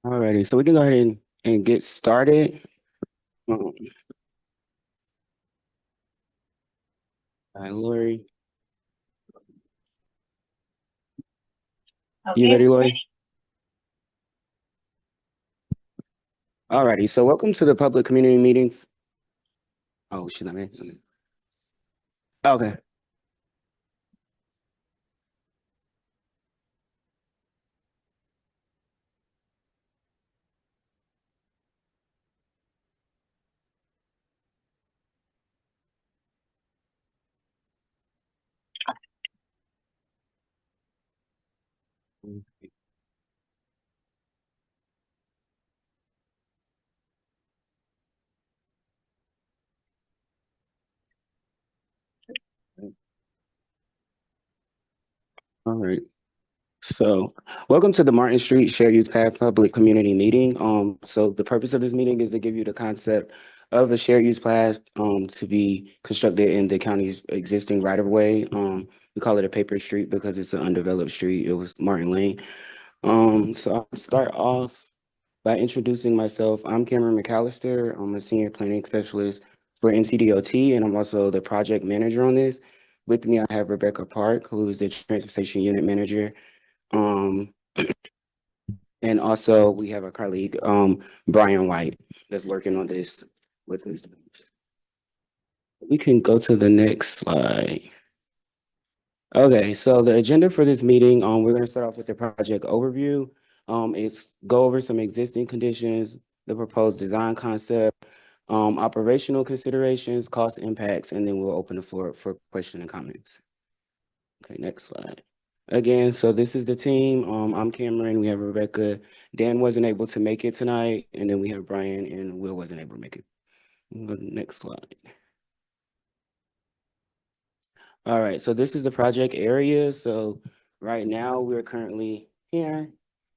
Alrighty, so we can go ahead and get started. Um, All right, Lori, you ready, Okay. Lori? Alrighty, so welcome to the public community meeting. Oh, she's not ready. Okay. All right. So, welcome to the Martin Street Shared Use Path Public Community Meeting. So the purpose of this meeting is to give you the concept of a shared use path to be constructed in the county's existing right of way. We call it a paper street because it's an undeveloped street. It was Martin Lane. So I'll start off by introducing myself. I'm Cameron McAllister. I'm a senior planning specialist for NCDOT, and I'm also the project manager on this. With me, I have Rebecca Park, who is the transportation unit manager. Um, and also we have our colleague, Brian White, that's working on this with us. We can go to the next slide. Okay, so the agenda for this meeting, we're going to start off with the project overview. It's go over some existing conditions, the proposed design concept, operational considerations, cost impacts, and then we'll open the floor for question and comments. Okay, next slide. Again, so this is the team. I'm Cameron. We have Rebecca. Dan wasn't able to make it tonight, and then we have Brian and Will wasn't able to make it. We'll go to the next slide. All right, so this is the project area. So right now we're currently here.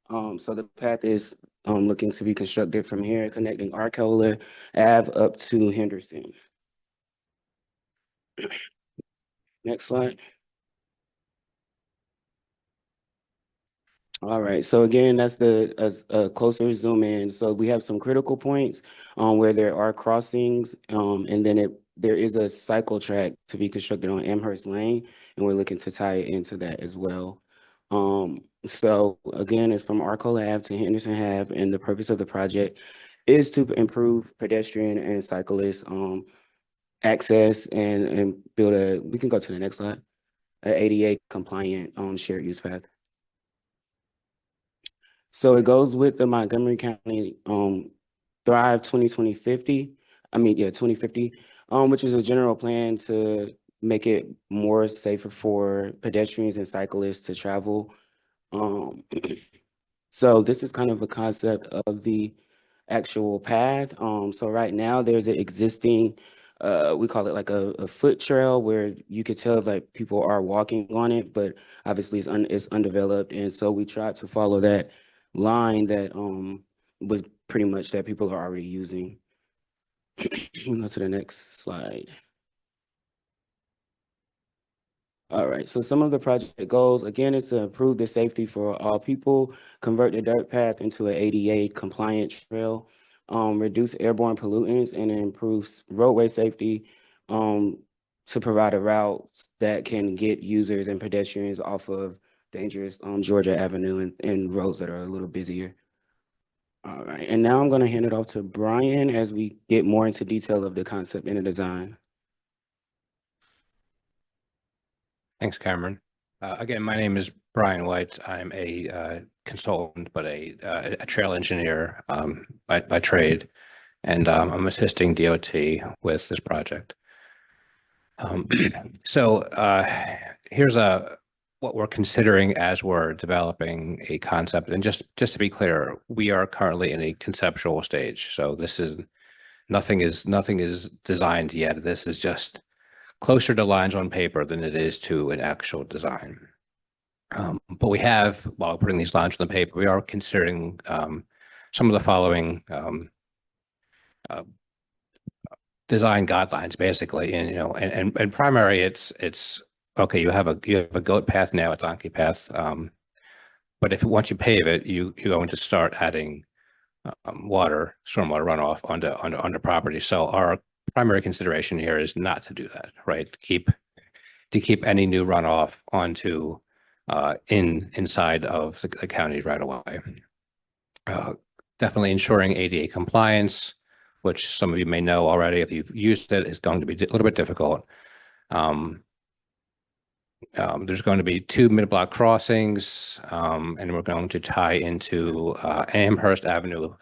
So the path is looking to be constructed from here, connecting Arcola Ave up to Henderson. Next slide. All right, so again, that's a closer zoom in. So we have some critical points where there are crossings, and then there is a cycle track to be constructed on Amherst Lane, and we're looking to tie it into that as well. So again, it's from Arcola Ave to Henderson Ave, and the purpose of the project is to improve pedestrian and cyclist access and build we can go to the next slide, a ADA compliant shared use path. So it goes with the Montgomery County Thrive 2050. I mean, yeah, 2050, which is a general plan to make it more safer for pedestrians and cyclists to travel. Um, so this is kind of a concept of the actual path. So right now there's an existing, we call it like a foot trail where you could tell that people are walking on it, but obviously it's undeveloped. And so we tried to follow that line that was pretty much that people are already using. We'll go to the next slide. All right, so some of the project goals, again, is to improve the safety for all people, convert the dirt path into an ADA compliant trail, reduce airborne pollutants, and improve roadway safety to provide a route that can get users and pedestrians off of dangerous Georgia Avenue and roads that are a little busier. All right, and now I'm going to hand it off to Brian as we get more into detail of the concept and the design. Thanks, Cameron. Again, my name is Brian White. I'm a consultant, but a trail engineer by trade, and I'm assisting DOT with this project. So here's what we're considering as we're developing a concept. And just to be clear, we are currently in a conceptual stage. So this is nothing is designed yet. This is just closer to lines on paper than it is to an actual design. But we have, while putting these lines on the paper, we are considering some of the following uh, design guidelines, basically. And and primary, it's okay. You have a goat path now, a donkey path. But if once you pave it, you're going to start adding stormwater runoff onto property. So our primary consideration here is not to do that, right? To keep any new runoff onto inside of the county's right of way. Definitely ensuring ADA compliance, which some of you may know already if you've used it, is going to be a little bit difficult. There's going to be 2 mid-block crossings, and we're going to tie into Amherst Avenue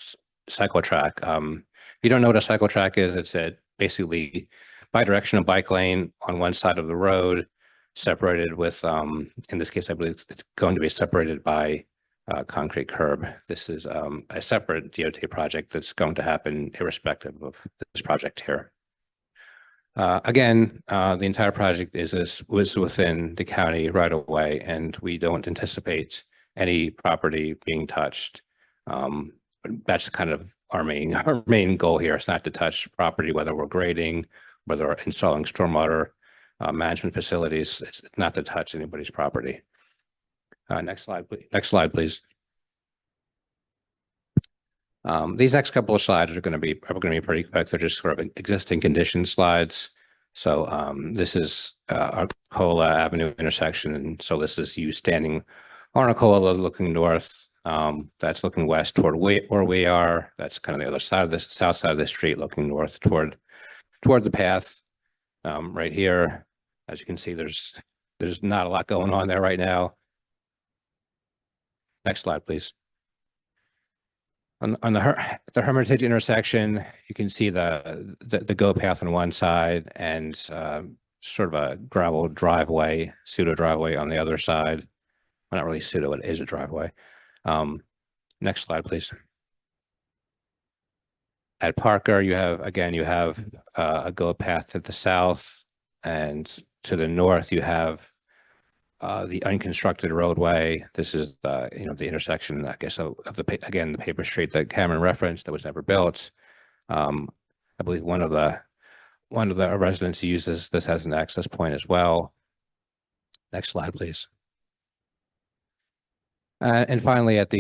cycle track. If you don't know what a cycle track is, it's a basically bi-directional bike lane on one side of the road, separated with, in this case, I believe it's going to be separated by concrete curb. This is a separate DOT project that's going to happen irrespective of this project here. Again, the entire project was within the county right away, and we don't anticipate any property being touched. That's kind of our main goal here. It's not to touch property, whether we're grading, whether we're installing stormwater management facilities. It's not to touch anybody's property. Next slide, please. Next slide, please. These next couple of slides are going to be pretty quick. They're just sort of existing condition slides. So this is Arcola Avenue intersection, and so this is you standing on Arcola looking north. That's looking west toward where we are. That's kind of the other side of the south side of the street, looking north toward the path. Right here, as you can see, there's not a lot going on there right now. Next slide, please. On the Hermitage intersection, you can see the go path on one side and sort of a gravel driveway, pseudo driveway on the other side. Well, not really pseudo, it is a driveway. Next slide, please. At Parker, you have a go path to the south, and to the north you have the unconstructed roadway. This is the intersection, I guess, of the paper street that Cameron referenced that was never built. I believe one of the residents uses this as an access point as well. Next slide, please. And finally, at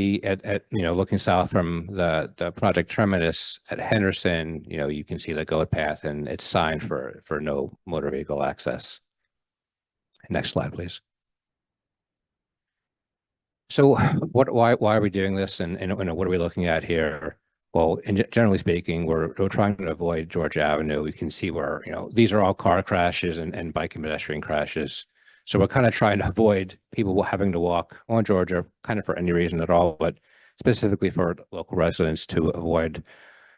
looking south from the project terminus at Henderson, you can see the goat path, and it's signed for no motor vehicle access. Next slide, please. So why are we doing this, and what are we looking at here? Well, generally speaking, we're trying to avoid Georgia Avenue. We can see where, these are all car crashes and bike and pedestrian crashes. So we're kind of trying to avoid people having to walk on Georgia, kind of for any reason at all, but specifically for local residents to avoid,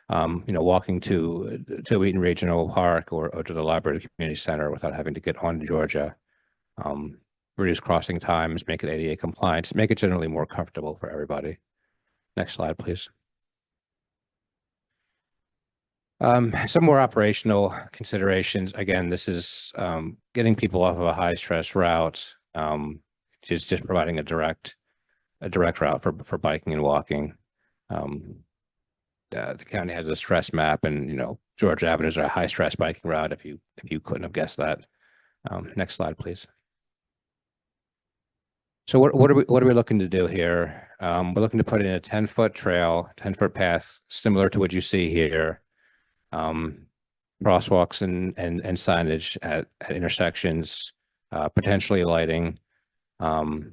walking to Wheaton Regional Park or to the Library Community Center without having to get on Georgia. Reduce crossing times, make it ADA compliant, make it generally more comfortable for everybody. Next slide, please. Some more operational considerations. Again, this is getting people off of a high stress route, just providing a direct route for biking and walking. The county has a stress map, and Georgia Avenue is a high stress biking route. If you couldn't have guessed that. Next slide, please. So what are we looking to do here? We're looking to put in a 10-foot trail, 10-foot path, similar to what you see here. Crosswalks and signage at intersections, potentially lighting, and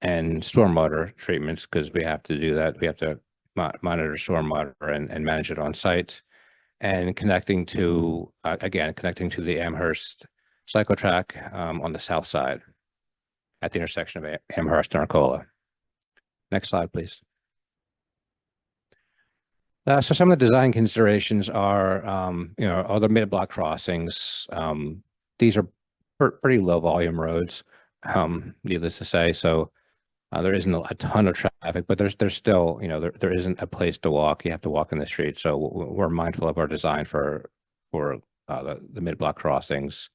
stormwater treatments, because we have to do that. We have to monitor stormwater and manage it on site, and connecting to the Amherst cycle track on the south side at the intersection of Amherst and Arcola. Next slide, please. So some of the design considerations are, other mid-block crossings. These are pretty low volume roads, needless to say. So there isn't a ton of traffic, but there's still, there isn't a place to walk. You have to walk in the street. So we're mindful of our design for the mid-block crossings.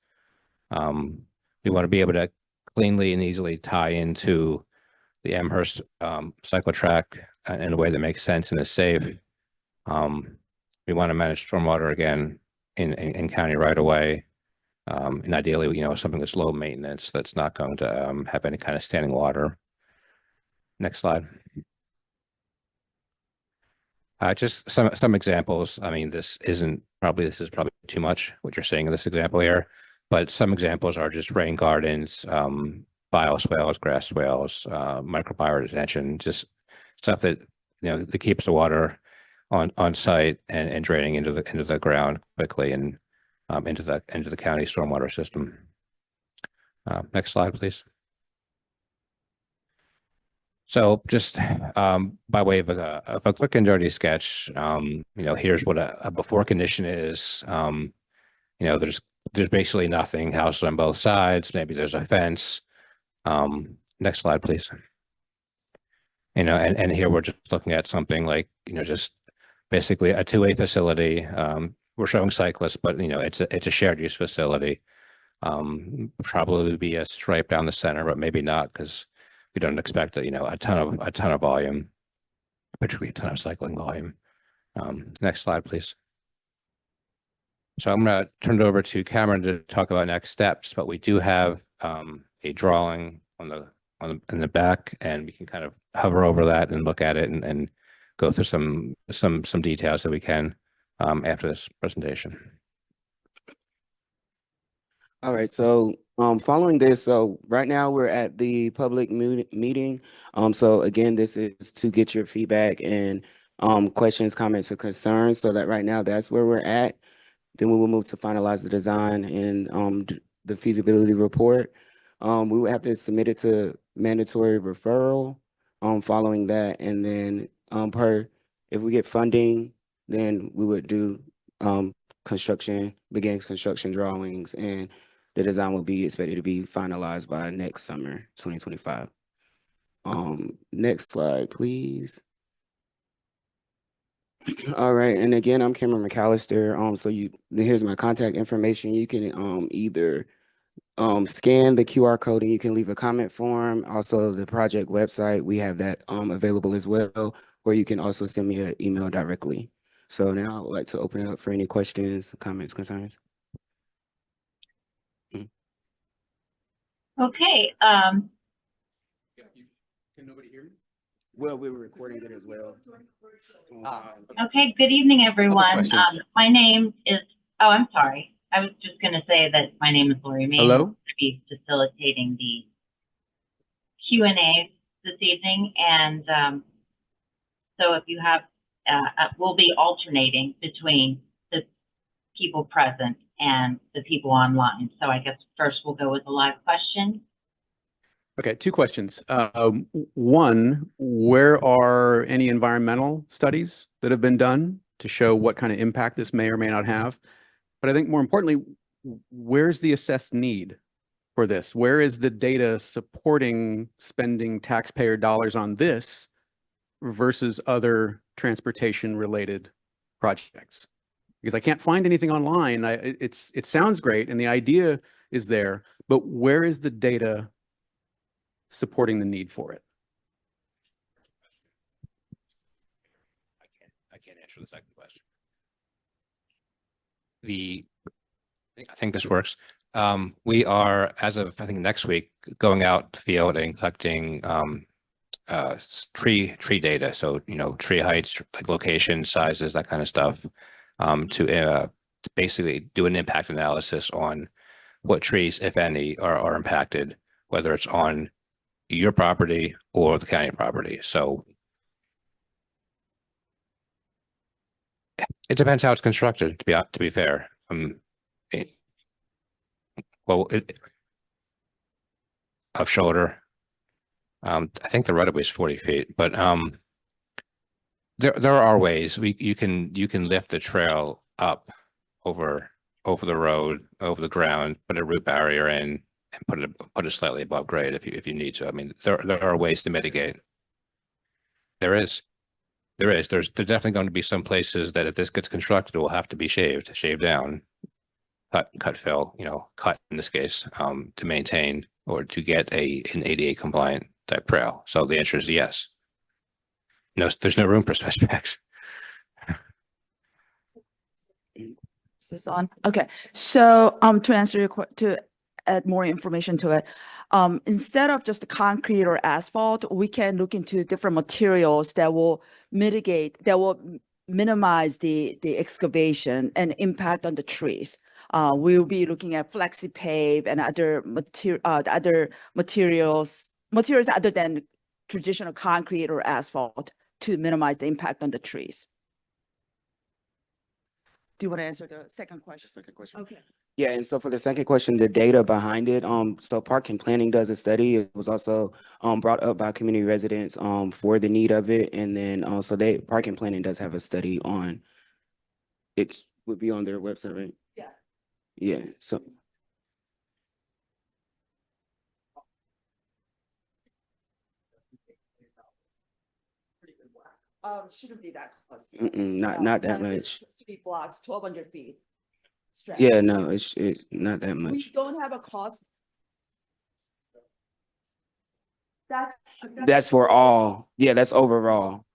We want to be able to cleanly and easily tie into the Amherst cycle track in a way that makes sense and is safe. We want to manage stormwater again in county right away, and ideally, something that's low maintenance, that's not going to have any kind of standing water. Next slide. Just some examples. I mean, this is probably too much what you're saying in this example here, but some examples are just rain gardens, bioswales, grass swales, microbiome retention, just stuff that that keeps the water on site and draining into the ground quickly and into the county stormwater system. Next slide, please. So just by way of a quick and dirty sketch, here's what a before condition is. There's basically nothing, houses on both sides. Maybe there's a fence. Next slide, please. And here we're just looking at something like, just basically a two-way facility. We're showing cyclists, but it's a shared use facility. Probably be a stripe down the center, but maybe not, because we don't expect a ton of volume, particularly a ton of cycling volume. Next slide, please. So I'm going to turn it over to Cameron to talk about next steps, but we do have a drawing in the back, and we can kind of hover over that and look at it and go through some details that we can after this presentation. All right, so following this, so right now we're at the public meeting. So again, this is to get your feedback and questions, comments, or concerns. So that right now that's where we're at. Then we will move to finalize the design and the feasibility report. We would have to submit it to mandatory referral following that, and then if we get funding, then we would do begin construction drawings, and the design will be expected to be finalized by next summer, 2025. Next slide, please. All right, and again, I'm Cameron McAllister. So here's my contact information. You can either scan the QR code and you can leave a comment form. Also, the project website, we have that available as well, or you can also send me an email directly. So now I would like to open it up for any questions, comments, concerns. Okay. Can nobody hear me? Well, we were recording it as well. Okay. Good evening, everyone. My name is, oh, I'm sorry. I was just going to say that my name is Lori May. Hello. I'll be facilitating the Q&A this evening. And so if you have, we'll be alternating between the people present and the people online. So I guess first we'll go with a live question. Okay, two questions. One, where are any environmental studies that have been done to show what kind of impact this may or may not have? But I think more importantly, where's the assessed need for this? Where is the data supporting spending taxpayer dollars on this versus other transportation related projects? Because I can't find anything online. It sounds great and the idea is there, but where is the data supporting the need for it? I can't answer the second question. I think this works. We are, as of I think next week, going out to the field and collecting tree data. So tree heights, like location, sizes, that kind of stuff, to basically do an impact analysis on what trees, if any, are impacted, whether it's on your property or the county property. So it depends how it's constructed, to be fair. Of shoulder, I think the right of way is 40 feet, but there are ways you can lift the trail up over the road, over the ground, put a root barrier in, and put it slightly above grade if you need to. I mean, there are ways to mitigate. There's definitely going to be some places that if this gets constructed, it will have to be shaved down, cut fill, cut in this case, to maintain or to get an ADA compliant type trail. So the answer is yes. No, there's no room for switchbacks. Is this on? Okay. So to answer your question, to add more information to it, instead of just concrete or asphalt, we can look into different materials that will mitigate, that will minimize the excavation and impact on the trees. We'll be looking at flexi pave and other materials other than traditional concrete or asphalt to minimize the impact on the trees. Do you want to answer the second question? Second question. Okay. Yeah, and so for the second question, the data behind it, so Park and Planning does a study. It was also brought up by community residents for the need of it. And then also Park and Planning does have a study on it, would be on their website, right? Yeah. Yeah, so Shouldn't be that close. not that much. 3 blocks, 1,200 feet. stretch. Yeah, no, it's not that We much. don't have a cost. That's for all. Yeah, that's overall.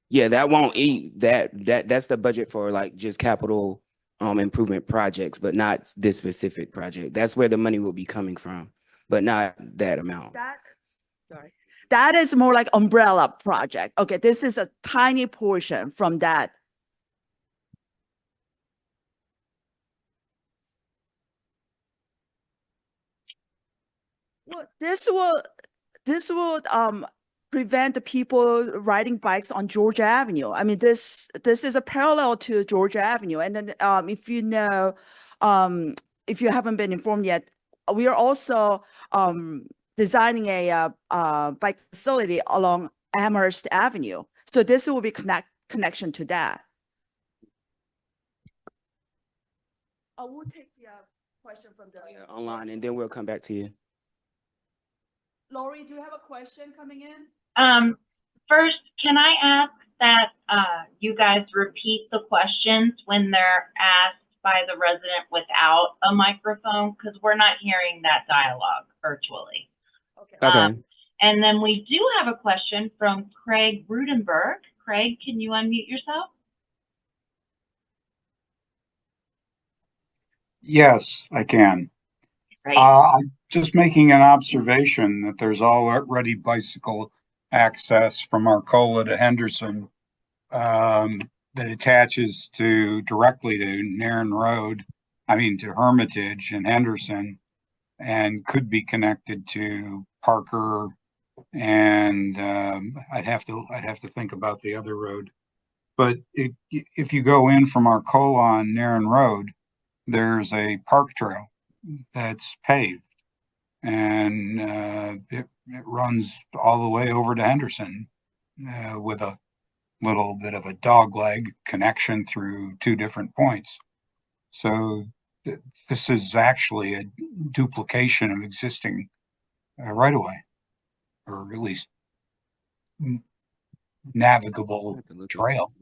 Yeah, that won't eat that's the budget for like just capital improvement projects, but not this specific project. That's where the money will be coming from, but not that amount. Sorry. That is more like umbrella project. Okay, this is a tiny portion from that. Well, this will prevent the people riding bikes on Georgia Avenue. I mean, this is a parallel to Georgia Avenue. And then if you know, if you haven't been informed yet, we are also designing a bike facility along Amherst Avenue. So this will be connection to that. I will take the question from the Online, and then we'll come back to you. Lori, do you have a question coming in? First, can I ask that you guys repeat the questions when they're asked by the resident without a microphone, because we're not hearing that dialogue virtually. Okay. Okay. And then we do have a question from Craig Rudenberg. Craig, can you unmute yourself? Yes, I can. Great. I'm just making an observation that there's already bicycle access from Arcola to Henderson that attaches directly to Nairn Road, to Hermitage and Henderson, and could be connected to Parker. And I'd have to think about the other road. But if you go in from Arcola on Nairn Road, there's a park trail that's paved, and it runs all the way over to Henderson with a little bit of a dogleg connection through two different points. So this is actually a duplication of existing right-of-way, or at least navigable trail.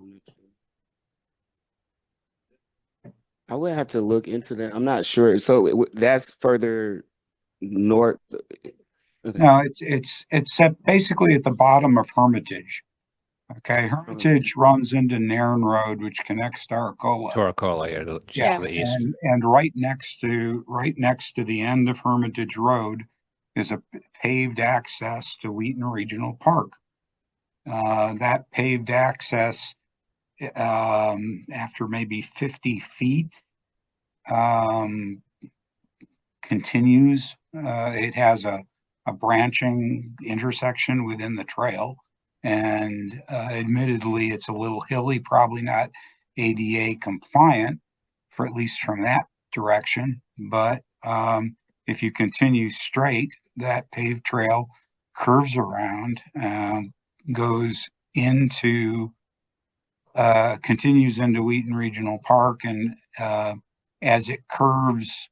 I would have to look into that. I'm not sure. So that's further north. Okay. No, it's basically at the bottom of Hermitage. Okay, Hermitage runs into Nairn Road, which connects to Arcola. Torricola, just to the east. And right next to the end of Hermitage Road is a paved access to Wheaton Regional Park. That paved access, after maybe 50 feet, continues. It has a branching intersection within the trail, and admittedly it's a little hilly, probably not ADA compliant, for at least from that direction. But if you continue straight, that paved trail curves around, goes into continues into Wheaton Regional Park, and as it curves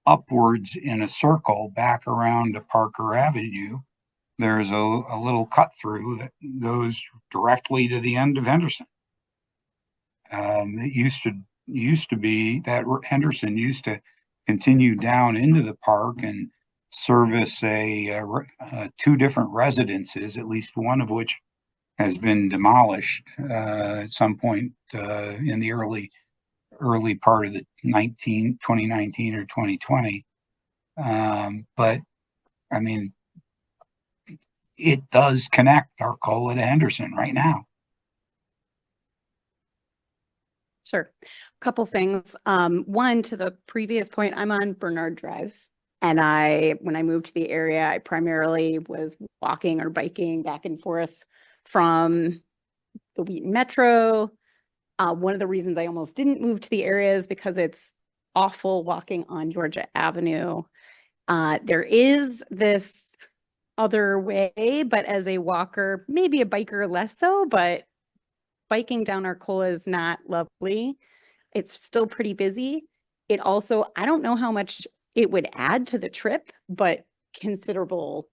upwards in a circle back around to Parker Avenue, there's a little cut through that goes directly to the end of Henderson. It used to be that Henderson used to continue down into the park and service two different residences, at least one of which has been demolished at some point in the early part of the 2019 or 2020. But it does connect Arcola to Henderson right now. Sure. Couple things. One, to the previous point, I'm on Bernard Drive. And when I moved to the area, I primarily was walking or biking back and forth from the Wheaton Metro. One of the reasons I almost didn't move to the area is because it's awful walking on Georgia Avenue. There is this other way, but as a walker, maybe a biker less so, but biking down Arcola is not lovely. It's still pretty busy. It also, I don't know how much it would add to the trip, but considerable,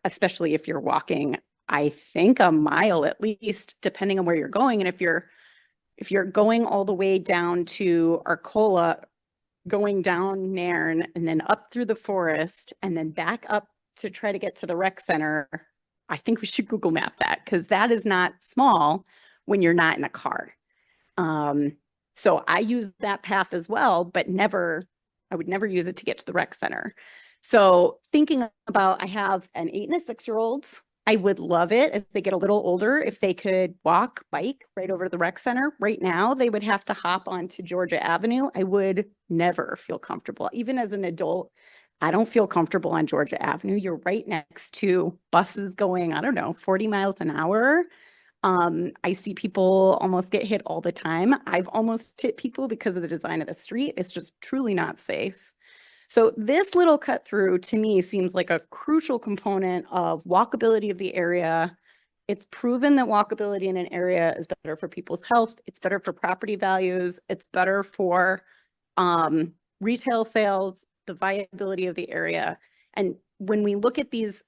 especially if you're walking, I think a mile at least, depending on where you're going. And if you're going all the way down to Arcola, going down Nairn and then up through the forest and then back up to try to get to the rec center, I think we should Google map that, because that is not small when you're not in a car. So I use that path as well, but I would never use it to get to the rec center. So thinking about, I have an 8 and a 6-year-old. I would love it if they get a little older, if they could bike right over to the rec center. Right now, they would have to hop onto Georgia Avenue. I would never feel comfortable. Even as an adult, I don't feel comfortable on Georgia Avenue. You're right next to buses going, I don't know, 40 miles an hour. I see people almost get hit all the time. I've almost hit people because of the design of the street. It's just truly not safe. So this little cut through to me seems like a crucial component of walkability of the area. It's proven that walkability in an area is better for people's health. It's better for property values. It's better for retail sales, the viability of the area. And when we look at these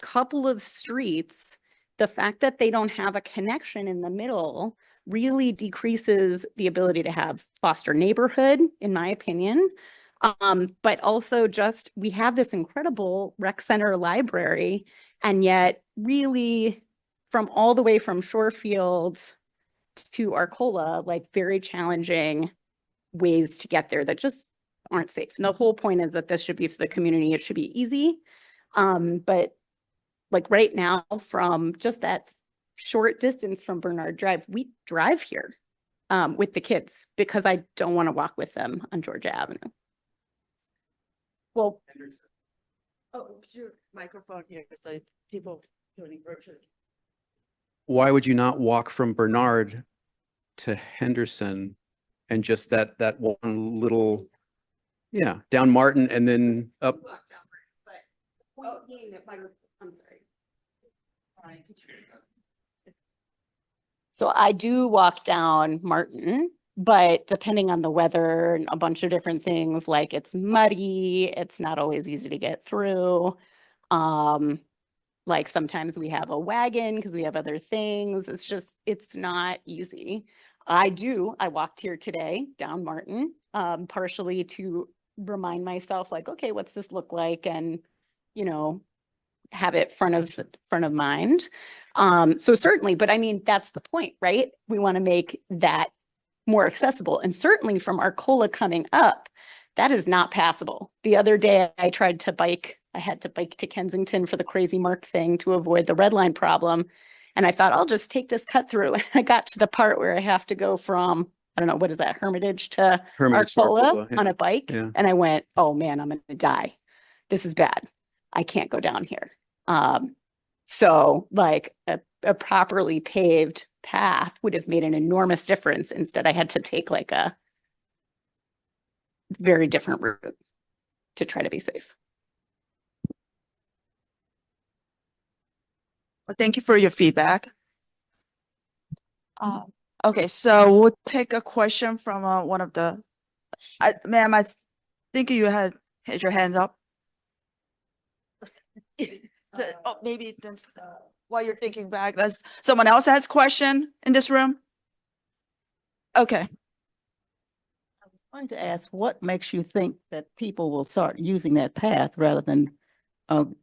couple of streets, the fact that they don't have a connection in the middle really decreases the ability to have foster neighborhood, in my opinion. But also just, we have this incredible rec center library, and yet really from all the way from Shorefield to Arcola, like very challenging ways to get there that just aren't safe. And the whole point is that this should be for the community. It should be easy. But like right now, from just that short distance from Bernard Drive, we drive here with the kids because I don't want to walk with them on Georgia Avenue. Well, put your microphone here so people doing virtually. Why would you not walk from Bernard to Henderson and just that one little, down Martin and then up? I'm sorry. So I do walk down Martin, but depending on the weather and a bunch of different things, like it's muddy, it's not always easy to get through. Like sometimes we have a wagon because we have other things. It's not easy. I walked here today down Martin, partially to remind myself like, okay, what's this look like? And, have it front of mind. So certainly, but I mean, that's the point, right? We want to make that more accessible. And certainly from Arcola coming up, that is not passable. The other day I tried to bike. I had to bike to Kensington for the Crazy Mark thing to avoid the red line problem. And I thought, I'll just take this cut through. And I got to the part where I have to go from, I don't know, what is that, Hermitage to Arcola on a bike. Yeah. And I went, oh man, I'm going to die. This is bad. I can't go down here. So like a properly paved path would have made an enormous difference. Instead, I had to take like a very different route to try to be safe. Well, thank you for your feedback. Okay, so we'll take a question from one of the, ma'am, I think you had your hand up. Maybe while you're thinking back, does someone else has question in this room? Okay. I was going to ask, what makes you think that people will start using that path rather than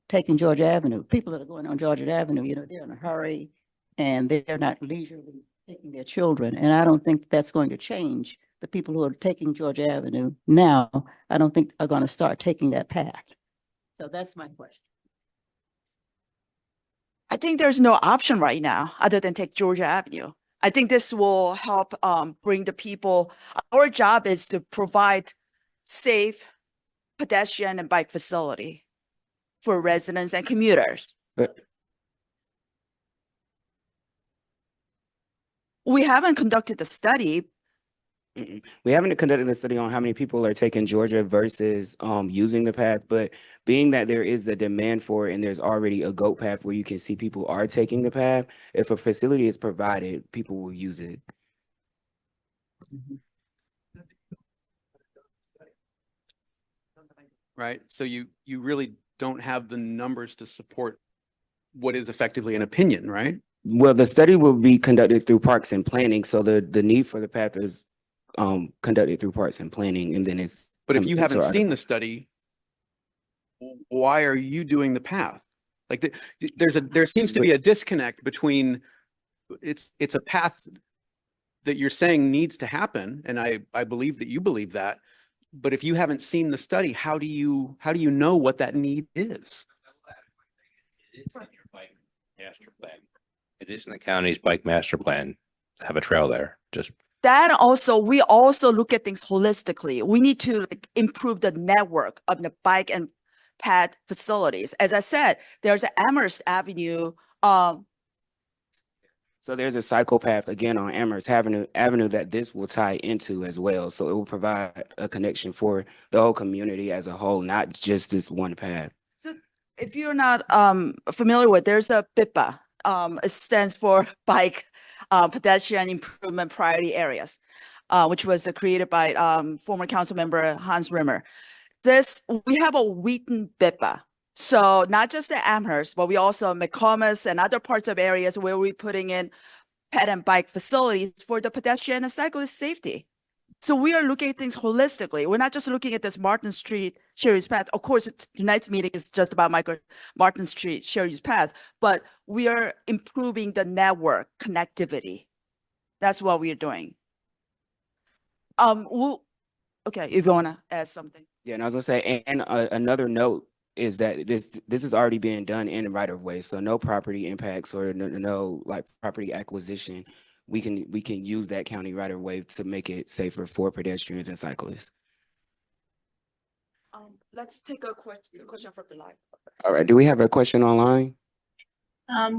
taking Georgia Avenue? People that are going on Georgia Avenue, they're in a hurry and they're not leisurely taking their children. And I don't think that's going to change. The people who are taking Georgia Avenue now, I don't think are going to start taking that path. So that's my question. I think there's no option right now other than take Georgia Avenue. I think this will help bring the people. Our job is to provide safe pedestrian and bike facility for residents and commuters. But We haven't conducted the study. we haven't conducted a study on how many people are taking Georgia versus using the path, but being that there is a demand for it and there's already a goat path where you can see people are taking the path, if a facility is provided, people will use it. Right? So you really don't have the numbers to support what is effectively an opinion, right? Well, the study will be conducted through Parks and Planning, so the need for the path is conducted through Parks and Planning, and then it's. But if come you into haven't our seen the study, why are you doing the path? Like there seems to be a disconnect between it's a path that you're saying needs to happen, and I believe that you believe that. But if you haven't seen the study, how do you know what that need is? It is in your bike master plan. It is in the county's bike master plan to have a trail there. Just That also, we also look at things holistically. We need to like, improve the network of the bike and path facilities. As I said, there's an Amherst Avenue. So there's a cycle path again on Amherst Avenue that this will tie into as well. So it will provide a connection for the whole community as a whole, not just this one path. So if you're not familiar with, there's a BIPA. It stands for Bike Pedestrian Improvement Priority Areas, which was created by former council member Hans Rimmer. We have a Wheaton BIPA. So not just the Amherst, but we also McComas and other parts of areas where we're putting in ped and bike facilities for the pedestrian and cyclist safety. So we are looking at things holistically. We're not just looking at this Martin Street shared use path. Of course, tonight's meeting is just about Martin Street shared use path, but we are improving the network connectivity. That's what we are doing. Okay, if you want to add something. Yeah, and I was gonna say, and another note is that this is already being done in right of way, so no property impacts or no like property acquisition. We can use that county right of way to make it safer for pedestrians and cyclists. Let's take a question from the line. All right, do we have a question online?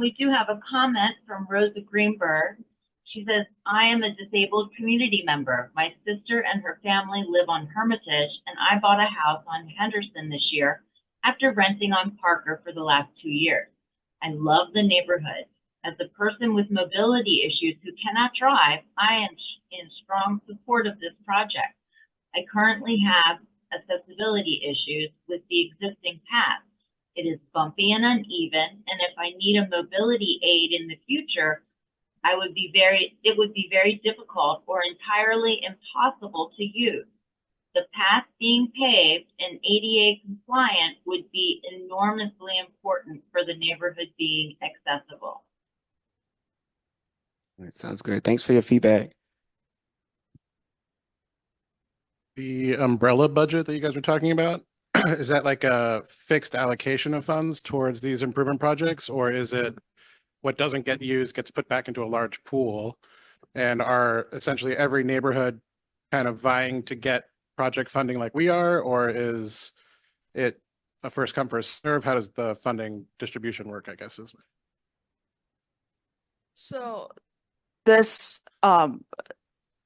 We do have a comment from Rosa Greenberg. She says, I am a disabled community member. My sister and her family live on Hermitage, and I bought a house on Henderson this year after renting on Parker for the last 2 years. I love the neighborhood. As a person with mobility issues who cannot drive, I am in strong support of this project. I currently have accessibility issues with the existing path. It is bumpy and uneven, and if I need a mobility aid in the future, it would be very difficult or entirely impossible to use. The path being paved and ADA compliant would be enormously important for the neighborhood being accessible. That sounds good. Thanks for your feedback. The umbrella budget that you guys were talking about, is that like a fixed allocation of funds towards these improvement projects, or is it what doesn't get used gets put back into a large pool? And are essentially every neighborhood kind of vying to get project funding like we are, or is it a first come first serve? How does the funding distribution work, I guess is. So this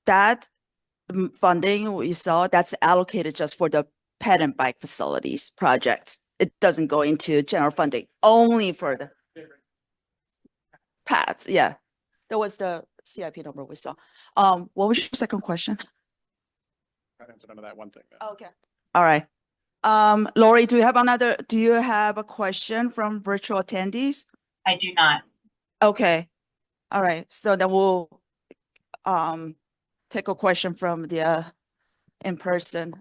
that funding we saw, that's allocated just for the ped and bike facilities project. It doesn't go into general funding, only for the paths. Yeah, that was the CIP number we saw. What was your second question? I answered none of that one thing. Okay. All right. Lori, do you have a question from virtual attendees? I do not. Okay. All right. So then we'll take a question from the in person.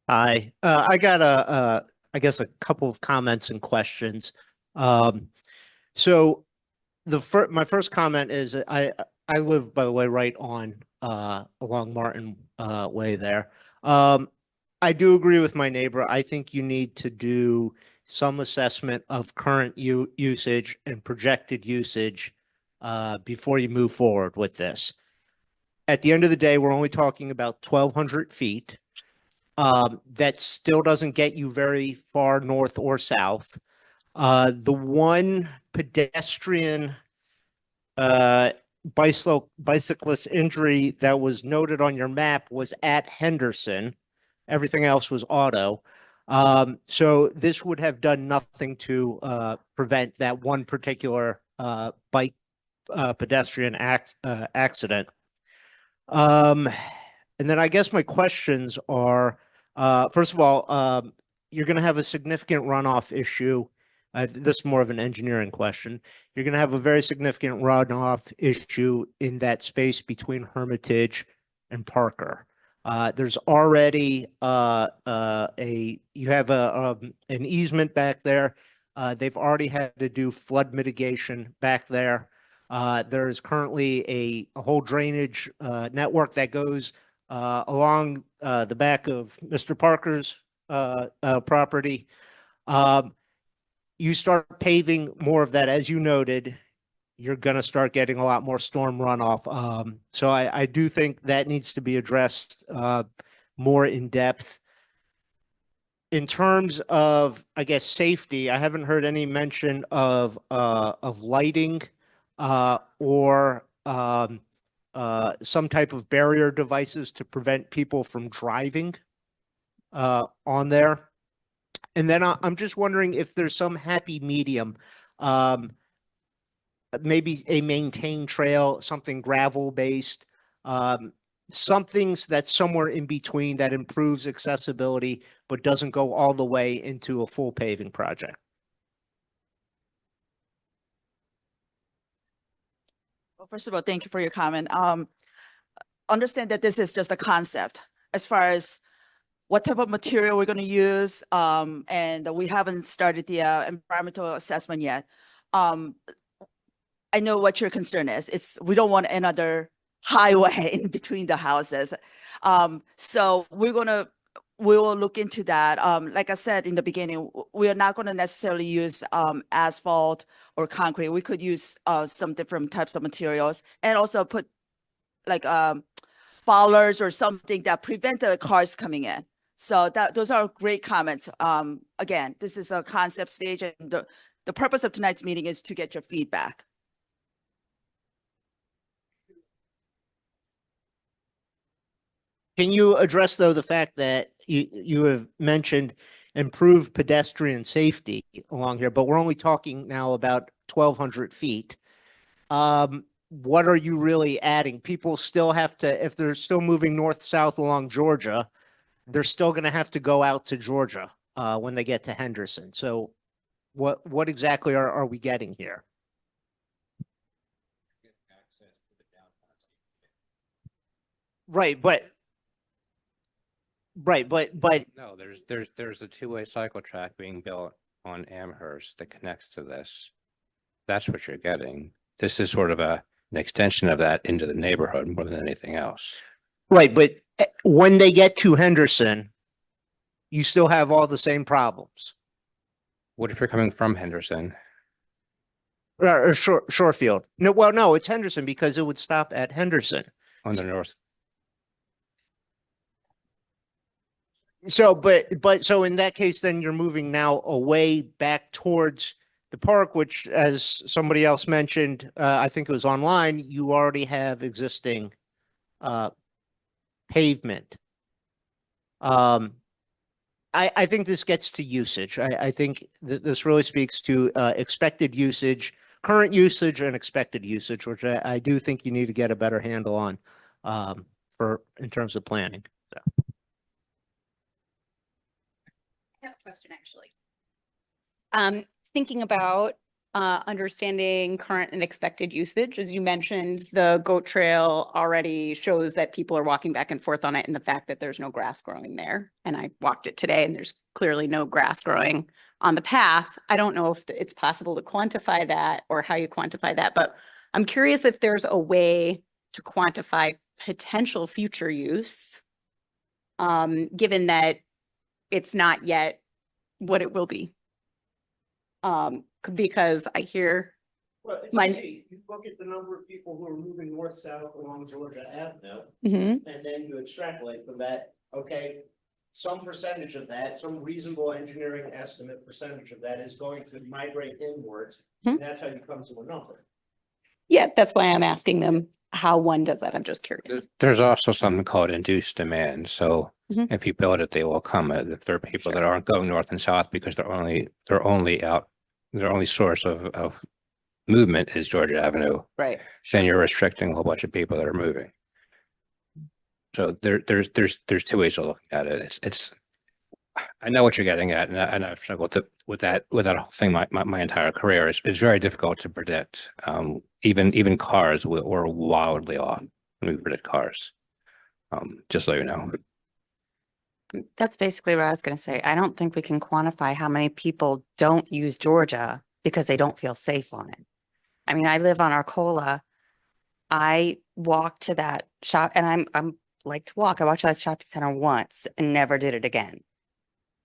Hi, I got I guess a couple of comments and questions. So my first comment is I live, by the way, right on along Martin Way there. I do agree with my neighbor. I think you need to do some assessment of current usage and projected usage before you move forward with this. At the end of the day, we're only talking about 1,200 feet. That still doesn't get you very far north or south. The one pedestrian bicyclist injury that was noted on your map was at Henderson. Everything else was auto. So this would have done nothing to prevent that one particular bike pedestrian accident. And then I guess my questions are, first of all, you're going to have a significant runoff issue. This is more of an engineering question. You're going to have a very significant runoff issue in that space between Hermitage and Parker. There's already you have an easement back there. They've already had to do flood mitigation back there. There is currently a whole drainage network that goes along the back of Mr. Parker's property. You start paving more of that, as you noted, you're going to start getting a lot more storm runoff. So I do think that needs to be addressed more in depth. In terms of, I guess, safety, I haven't heard any mention of lighting or some type of barrier devices to prevent people from driving on there. And then I'm just wondering if there's some happy medium, maybe a maintained trail, something gravel based, something's that's somewhere in between that improves accessibility, but doesn't go all the way into a full paving project. Well, first of all, thank you for your comment. Understand that this is just a concept as far as what type of material we're going to use, and we haven't started the environmental assessment yet. I know what your concern is. We don't want another highway in between the houses. So we will look into that. Like I said in the beginning, we are not going to necessarily use asphalt or concrete. We could use some different types of materials, and also put like bollards or something that prevent the cars coming in. So those are great comments. Again, this is a concept stage, and the purpose of tonight's meeting is to get your feedback. Can you address, though, the fact that you have mentioned improved pedestrian safety along here, but we're only talking now about 1,200 feet. What are you really adding? People still have to, if they're still moving north-south along Georgia, they're still going to have to go out to Georgia when they get to Henderson. So what exactly are we getting here? Right, but No, there's a two-way cycle track being built on Amherst that connects to this. That's what you're getting. This is sort of an extension of that into the neighborhood more than anything else. right, but when they get to Henderson, you still have all the same problems. What if you're coming from Henderson? Or Shorefield. No, well, no, it's Henderson because it would stop at Henderson. On the north? So, so in that case, then you're moving now away back towards the park, which, as somebody else mentioned, I think it was online, you already have existing pavement. I think this gets to usage. I think that this really speaks to expected usage, current usage and expected usage, which I do think you need to get a better handle on in terms of planning. So. I have a question, actually. Thinking about understanding current and expected usage, as you mentioned, the goat trail already shows that people are walking back and forth on it, and the fact that there's no grass growing there. And I walked it today, and there's clearly no grass growing on the path. I don't know if it's possible to quantify that or how you quantify that, but I'm curious if there's a way to quantify potential future use, given that it's not yet what it will be. Because I hear Well, it's Mine- easy. You look at the number of people who are moving north-south along Georgia Avenue, Mhm. and then you extrapolate from that, okay, some percentage of that, some reasonable engineering estimate percentage of that is going to migrate inwards. And that's how you come to a number. Yeah, that's why I'm asking them how one does that. I'm just curious. There's also something called induced demand. So Mhm. if you build it, they will come. If there are people that aren't going north and south because their only source of movement is Georgia Avenue, Right. then you're restricting a whole bunch of people that are moving. So there's two ways of looking at it. It's I know what you're getting at, and I've struggled with that whole thing my entire career. It's very difficult to predict. Even cars were wildly off when we predict cars. Just so you know. That's basically what I was going to say. I don't think we can quantify how many people don't use Georgia because they don't feel safe on it. I mean, I live on Arcola. I walk to that shop, and I'm like to walk. I walked to that shopping center once and never did it again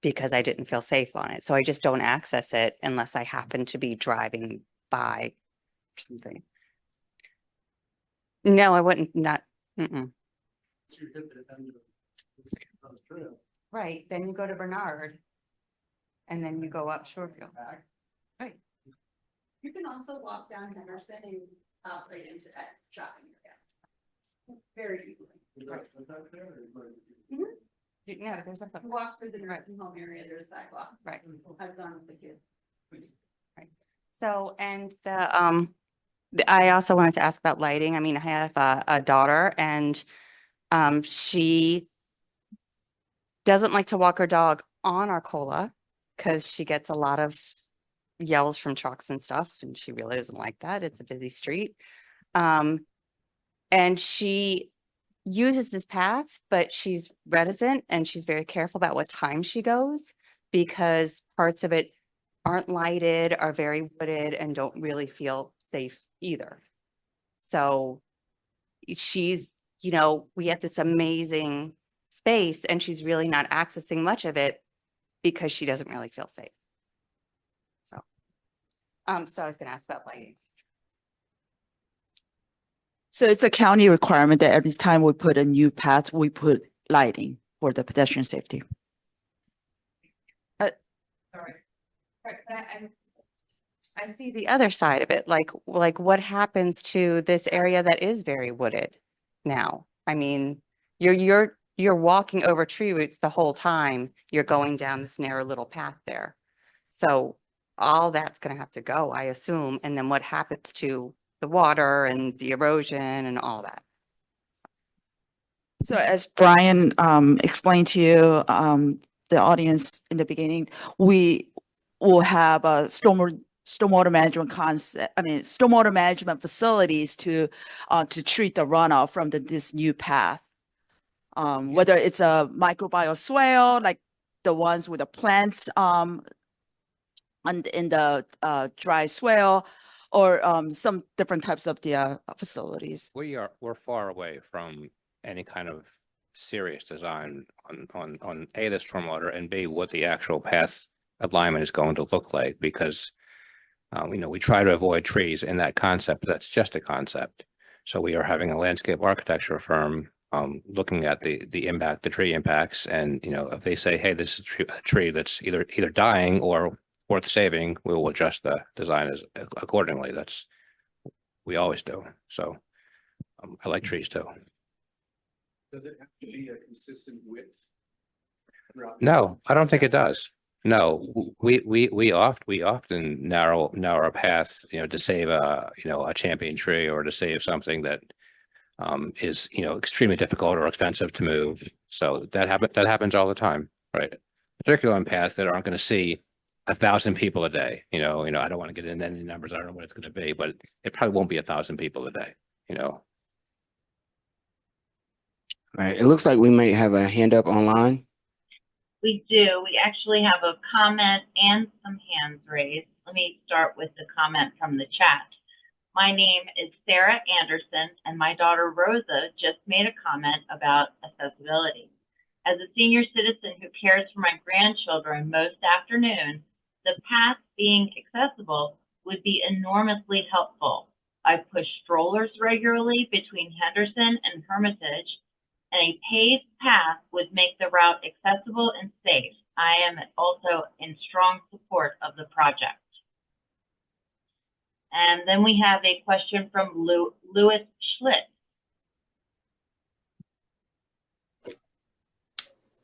because I didn't feel safe on it. So I just don't access it unless I happen to be driving by or something. No, I wouldn't. Not. Mm-mm. Right, then you go to Bernard. And then you go up Shorefield. Right. You can also walk down Henderson and right into that shopping area. Very easily. Right. No, there's a walk through the Norton home area, there's a sidewalk. Right. I've gone with the kids. Right. So, and I also wanted to ask about lighting. I mean, I have a daughter and she doesn't like to walk her dog on Arcola because she gets a lot of yells from trucks and stuff, and she really doesn't like that. It's a busy street. And she uses this path, but she's reticent and she's very careful about what time she goes because parts of it aren't lighted, are very wooded, and don't really feel safe either. So she's, we have this amazing space and she's really not accessing much of it because she doesn't really feel safe. So I was going to ask about lighting. So it's a county requirement that every time we put a new path, we put lighting for the pedestrian safety. Sorry. Right, but I see the other side of it, like what happens to this area that is very wooded now? I mean, you're walking over tree roots the whole time you're going down this narrow little path there. So all that's going to have to go, I assume. And then what happens to the water and the erosion and all that? So as Brian explained to you, the audience in the beginning, we will have a stormwater management stormwater management facilities to treat the runoff from this new path. Whether it's a microbial swale, like the ones with the plants in the dry swale, or some different types of the facilities. We're far away from any kind of serious design on A, the stormwater, and B, what the actual path alignment is going to look like, because we try to avoid trees in that concept, but that's just a concept. So we are having a landscape architecture firm looking at the impact, the tree impacts, and if they say, hey, this is a tree that's either dying or worth saving, we will adjust the design accordingly. That's we always do. So I like trees too. Does it have to be a consistent width? No, I don't think it does. No, we often narrow a path, to save a champion tree or to save something that is extremely difficult or expensive to move. So that happens all the time, right? Particularly on paths that aren't going to see 1,000 people a day. I don't want to get into any numbers. I don't know what it's going to be, but it probably won't be 1,000 people a day. Right. It looks like we might have a hand up online. We do. We actually have a comment and some hands raised. Let me start with the comment from the chat. My name is Sarah Anderson, and my daughter Rosa just made a comment about accessibility. As a senior citizen who cares for my grandchildren most afternoons, the path being accessible would be enormously helpful. I push strollers regularly between Henderson and Hermitage, and a paved path would make the route accessible and safe. I am also in strong support of the project. And then we have a question from Louis Schlitz.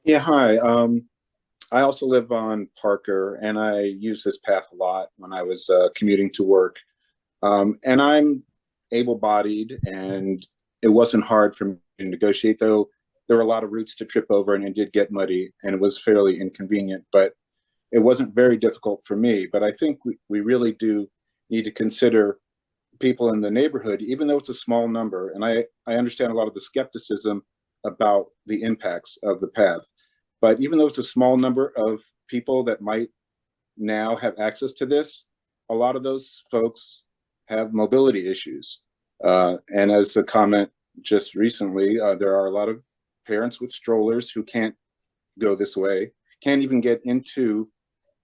Yeah, hi. I also live on Parker, and I use this path a lot when I was commuting to work. And I'm able-bodied, and it wasn't hard for me to negotiate, though there were a lot of routes to trip over, and it did get muddy, and it was fairly inconvenient, but it wasn't very difficult for me. But I think we really do need to consider people in the neighborhood, even though it's a small number. And I understand a lot of the skepticism about the impacts of the path. But even though it's a small number of people that might now have access to this, a lot of those folks have mobility issues. And as the comment just recently, there are a lot of parents with strollers who can't go this way, can't even get into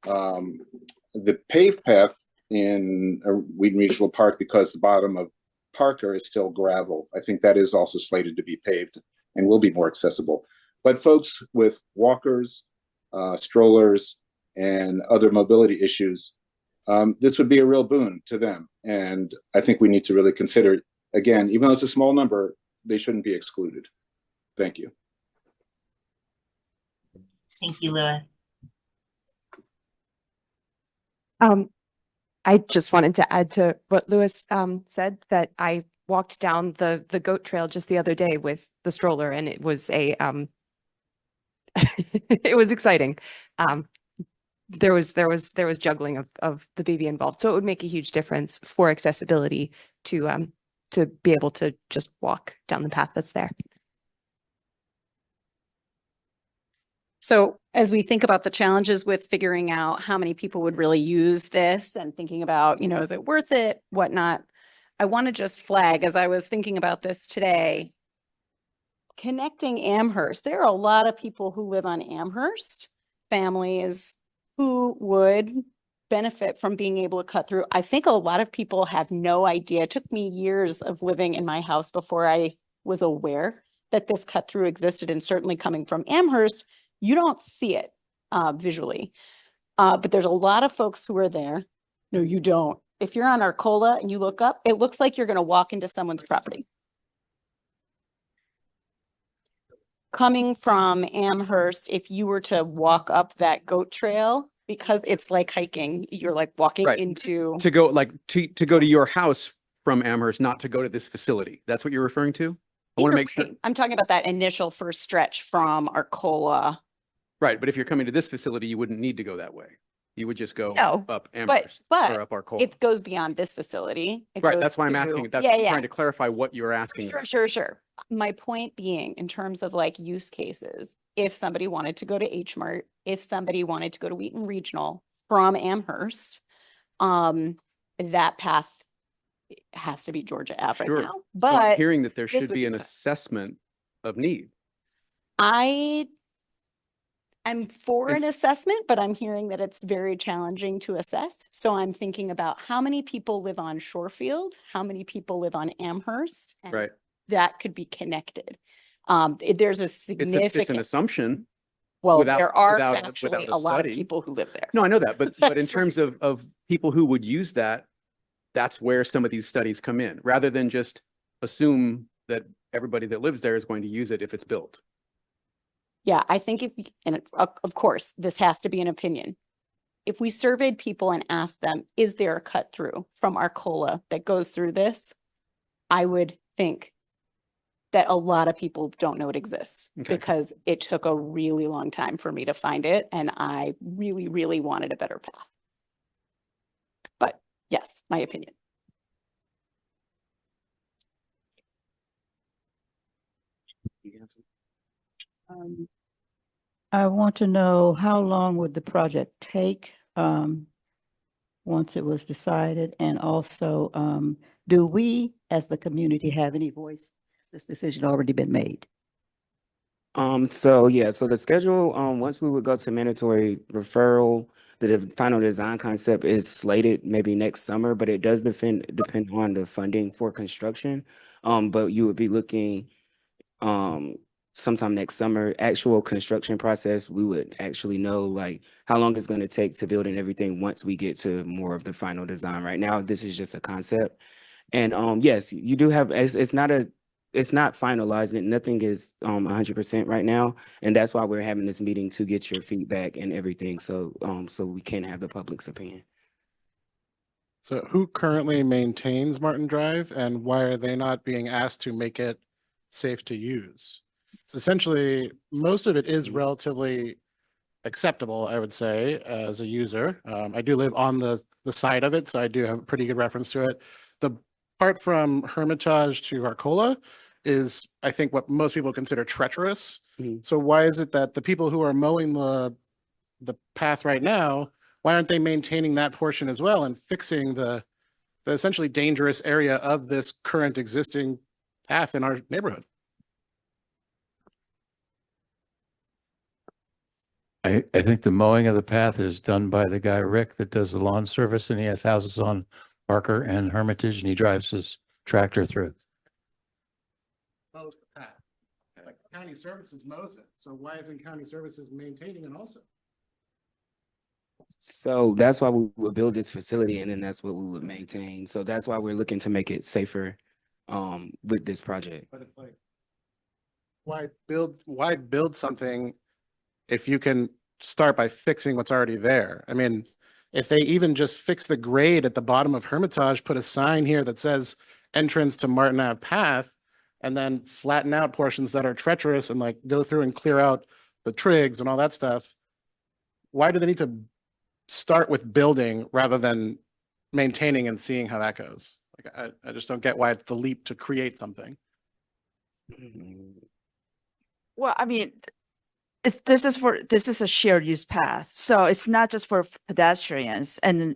the paved path in Wheaton Regional Park because the bottom of Parker is still gravel. I think that is also slated to be paved and will be more accessible. But folks with walkers, strollers, and other mobility issues, this would be a real boon to them. And I think we need to really consider, again, even though it's a small number, they shouldn't be excluded. Thank you. Thank you, Louis. I just wanted to add to what Louis said, that I walked down the goat trail just the other day with the stroller, and it was a it was exciting. There was juggling of the baby involved, so it would make a huge difference for accessibility to be able to just walk down the path that's there. So as we think about the challenges with figuring out how many people would really use this and thinking about, is it worth it, whatnot, I want to just flag, as I was thinking about this today, connecting Amherst. There are a lot of people who live on Amherst, families who would benefit from being able to cut through. I think a lot of people have no idea. It took me years of living in my house before I was aware that this cut through existed, and certainly coming from Amherst, you don't see it visually, but there's a lot of folks who are there. No, you don't. If you're on Arcola and you look up, it looks like you're going to walk into someone's property. Coming from Amherst, if you were to walk up that goat trail, because it's like hiking, you're like walking into to go to go to your house from Amherst, not to go to this facility. That's what you're referring to? I want to make sure. I'm talking about that initial first stretch from Arcola. Right, but if you're coming to this facility, you wouldn't need to go that way. You would just go up Amherst or up Arcola. It goes beyond this facility. Right, that's why I'm asking. That's trying to clarify what you're asking. Sure. My point being, in terms of like use cases, if somebody wanted to go to H Mart, if somebody wanted to go to Wheaton Regional from Amherst, that path has to be Georgia Ave right now. But I'm hearing that there should be an assessment of need. I'm for an assessment, but I'm hearing that it's very challenging to assess. So I'm thinking about how many people live on Shorefield, how many people live on Amherst, and that could be connected. There's a significant. It's an assumption. Well, there are actually a lot of people who live there. No, I know that, but in terms of people who would use that, that's where some of these studies come in, rather than just assume that everybody that lives there is going to use it if it's built. Yeah, I think of course, this has to be an opinion. If we surveyed people and asked them, is there a cut through from Arcola that goes through this? I would think that a lot of people don't know it exists because it took a really long time for me to find it. And I really, really wanted a better path. But yes, my opinion. I want to know, how long would the project take once it was decided? And also, do we as the community have any voice? Has this decision already been made? So the schedule, once we would go to mandatory referral, the final design concept is slated maybe next summer, but it does depend on the funding for construction. But you would be looking sometime next summer. Actual construction process, we would actually know like how long it's going to take to build and everything once we get to more of the final design. Right now, this is just a concept. And yes, you do have, it's not finalized, and nothing is 100% right now. And that's why we're having this meeting, to get your feedback and everything, so so we can have the public's opinion. So who currently maintains Martin Drive, and why are they not being asked to make it safe to use? So essentially, most of it is relatively acceptable, I would say, as a user. I do live on the side of it, so I do have a pretty good reference to it. The part from Hermitage to Arcola is, I think, what most people consider treacherous. So why is it that the people who are mowing the path right now, why aren't they maintaining that portion as well and fixing the essentially dangerous area of this current existing path in our neighborhood? I think the mowing of the path is done by the guy, Rick, that does the lawn service, and he has houses on Parker and Hermitage, and he drives his tractor through. Mows the path. Like county services mows it. So why isn't county services maintaining it also? So that's why we would build this facility, and then that's what we would maintain. So that's why we're looking to make it safer with this project. But it's like, why build something if you can start by fixing what's already there? I mean, if they even just fix the grade at the bottom of Hermitage, put a sign here that says entrance to Martin Ave path, and then flatten out portions that are treacherous and like go through and clear out the trigs and all that stuff. Why do they need to start with building rather than maintaining and seeing how that goes? Like, I just don't get why it's the leap to create something. Well, I mean, this is a shared use path, so it's not just for pedestrians, and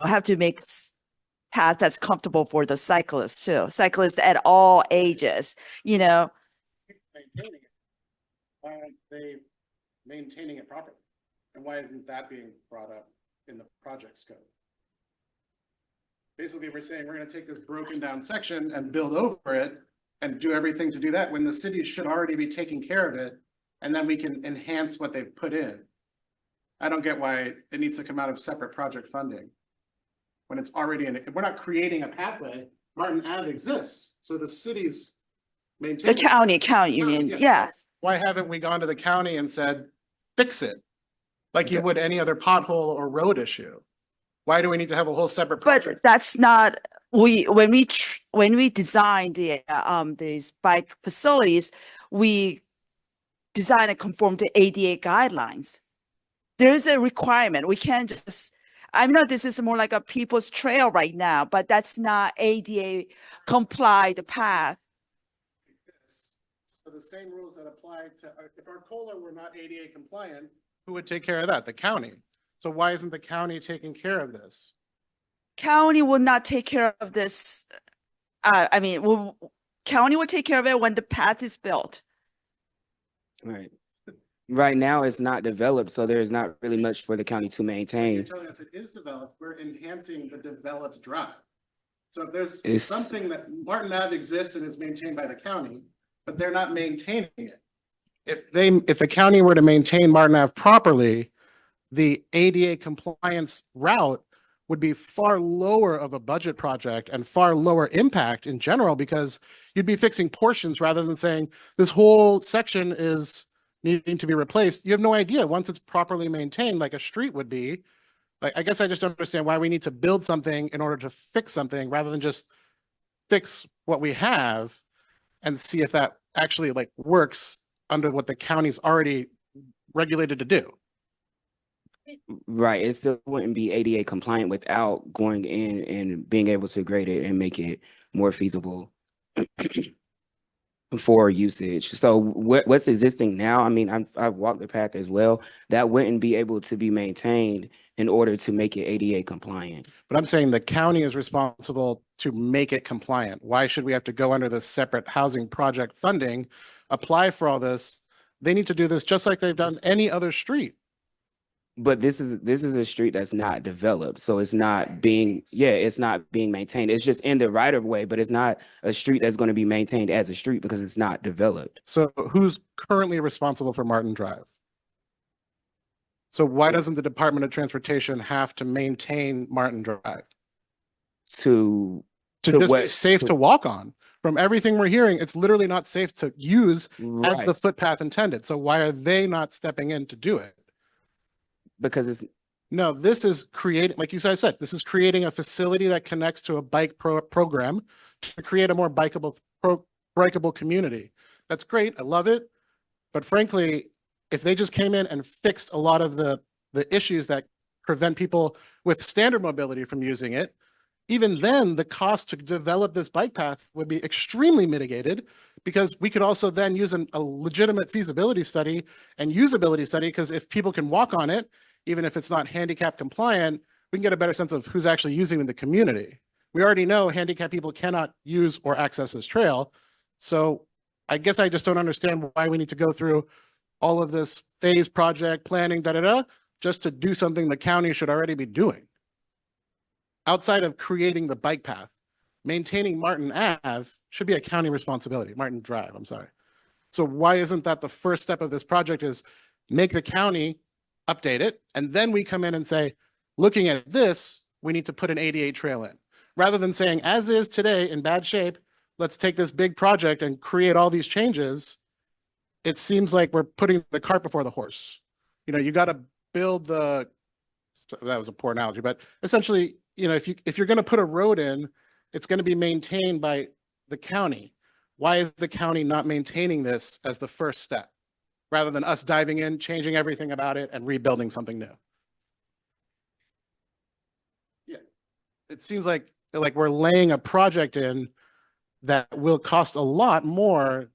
have to make path that's comfortable for the cyclists too. Cyclists at all ages, Maintaining it. Why aren't they maintaining it properly? And why isn't that being brought up in the project scope? Basically, we're saying we're going to take this broken down section and build over it and do everything to do that, when the city should already be taking care of it, and then we can enhance what they've put in. I don't get why it needs to come out of separate project funding when it's already in it. We're not creating a pathway. Martin Ave exists, so the city's maintaining. The county union, yes. Why haven't we gone to the county and said, fix it, like you would any other pothole or road issue? Why do we need to have a whole separate project? But that's not, when we design these bike facilities, we design and conform to ADA guidelines. There is a requirement. We can't just, I know this is more like a people's trail right now, but that's not ADA complied path. So the same rules that apply to, if Arcola were not ADA compliant, who would take care of that? The county. So why isn't the county taking care of this? County will not take care of this. County will take care of it when the path is built. Right. Right now, it's not developed, so there's not really much for the county to maintain. You're telling us it is developed. We're enhancing the developed drive. So if there's something that Martin Ave exists and is maintained by the county, but they're not maintaining it. If the county were to maintain Martin Ave properly, the ADA compliance route would be far lower of a budget project and far lower impact in general, because you'd be fixing portions rather than saying this whole section is needing to be replaced. You have no idea once it's properly maintained, like a street would be. Like, I guess I just don't understand why we need to build something in order to fix something rather than just fix what we have and see if that actually like works under what the county's already regulated to do. Right. It still wouldn't be ADA compliant without going in and being able to grade it and make it more feasible for usage. So what's existing now, I mean, I've walked the path as well, that wouldn't be able to be maintained in order to make it ADA compliant. But I'm saying the county is responsible to make it compliant. Why should we have to go under this separate housing project funding, apply for all this? They need to do this just like they've done any other street. But this is a street that's not developed, so it's not being, it's not being maintained. It's just in the right of way, but it's not a street that's going to be maintained as a street because it's not developed. So who's currently responsible for Martin Drive? So why doesn't the Department of Transportation have to maintain Martin Drive? To Just what- be safe to walk on. From everything we're hearing, it's literally not safe to use as the Right, footpath intended. So why are they not stepping in to do it? because it's No, this is creating, like you guys said, this is creating a facility that connects to a bike program to create a more bikeable community. That's great. I love it. But frankly, if they just came in and fixed a lot of the issues that prevent people with standard mobility from using it, even then the cost to develop this bike path would be extremely mitigated, because we could also then use a legitimate feasibility study and usability study, because if people can walk on it, even if it's not handicap compliant, we can get a better sense of who's actually using it in the community. We already know handicapped people cannot use or access this trail. So I guess I just don't understand why we need to go through all of this phase project planning, just to do something the county should already be doing. Outside of creating the bike path, maintaining Martin Ave should be a county responsibility, Martin Drive, I'm sorry. So why isn't that the first step of this project, is make the county update it, and then we come in and say, looking at this, we need to put an ADA trail in. Rather than saying, as is today in bad shape, let's take this big project and create all these changes. It seems like we're putting the cart before the horse. You know, you got to build that was a poor analogy, but essentially, you know, if you're going to put a road in, it's going to be maintained by the county. Why is the county not maintaining this as the first step, rather than us diving in, changing everything about it, and rebuilding something new? Yeah, it seems like we're laying a project in that will cost a lot more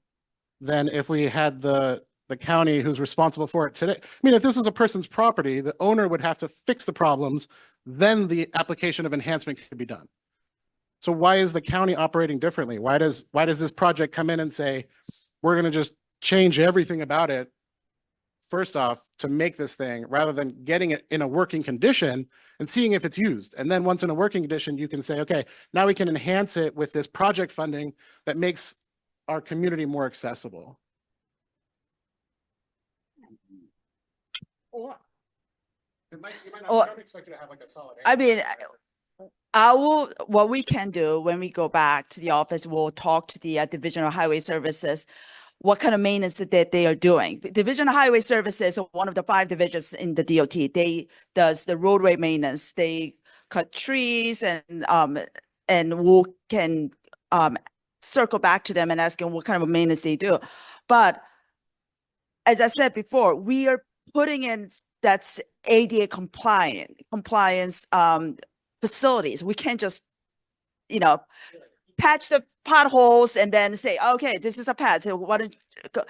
than if we had the county who's responsible for it today. I mean, if this is a person's property, the owner would have to fix the problems, then the application of enhancement could be done. So why is the county operating differently? Why does this project come in and say, we're going to just change everything about it first off to make this thing, rather than getting it in a working condition and seeing if it's used? And then once in a working condition, you can say, okay, now we can enhance it with this project funding that makes our community more accessible. Or- You might Or- not expect you to have like a solid I answer. mean, what we can do when we go back to the office, we'll talk to the Division of Highway Services, what kind of maintenance that they are doing. Division of Highway Services are one of the 5 divisions in the DOT. They does the roadway maintenance. They cut trees, and we can circle back to them and ask them what kind of maintenance they do. But as I said before, we are putting in that's ADA compliance facilities. We can't just, patch the potholes and then say, okay, this is a path. So why don't you go?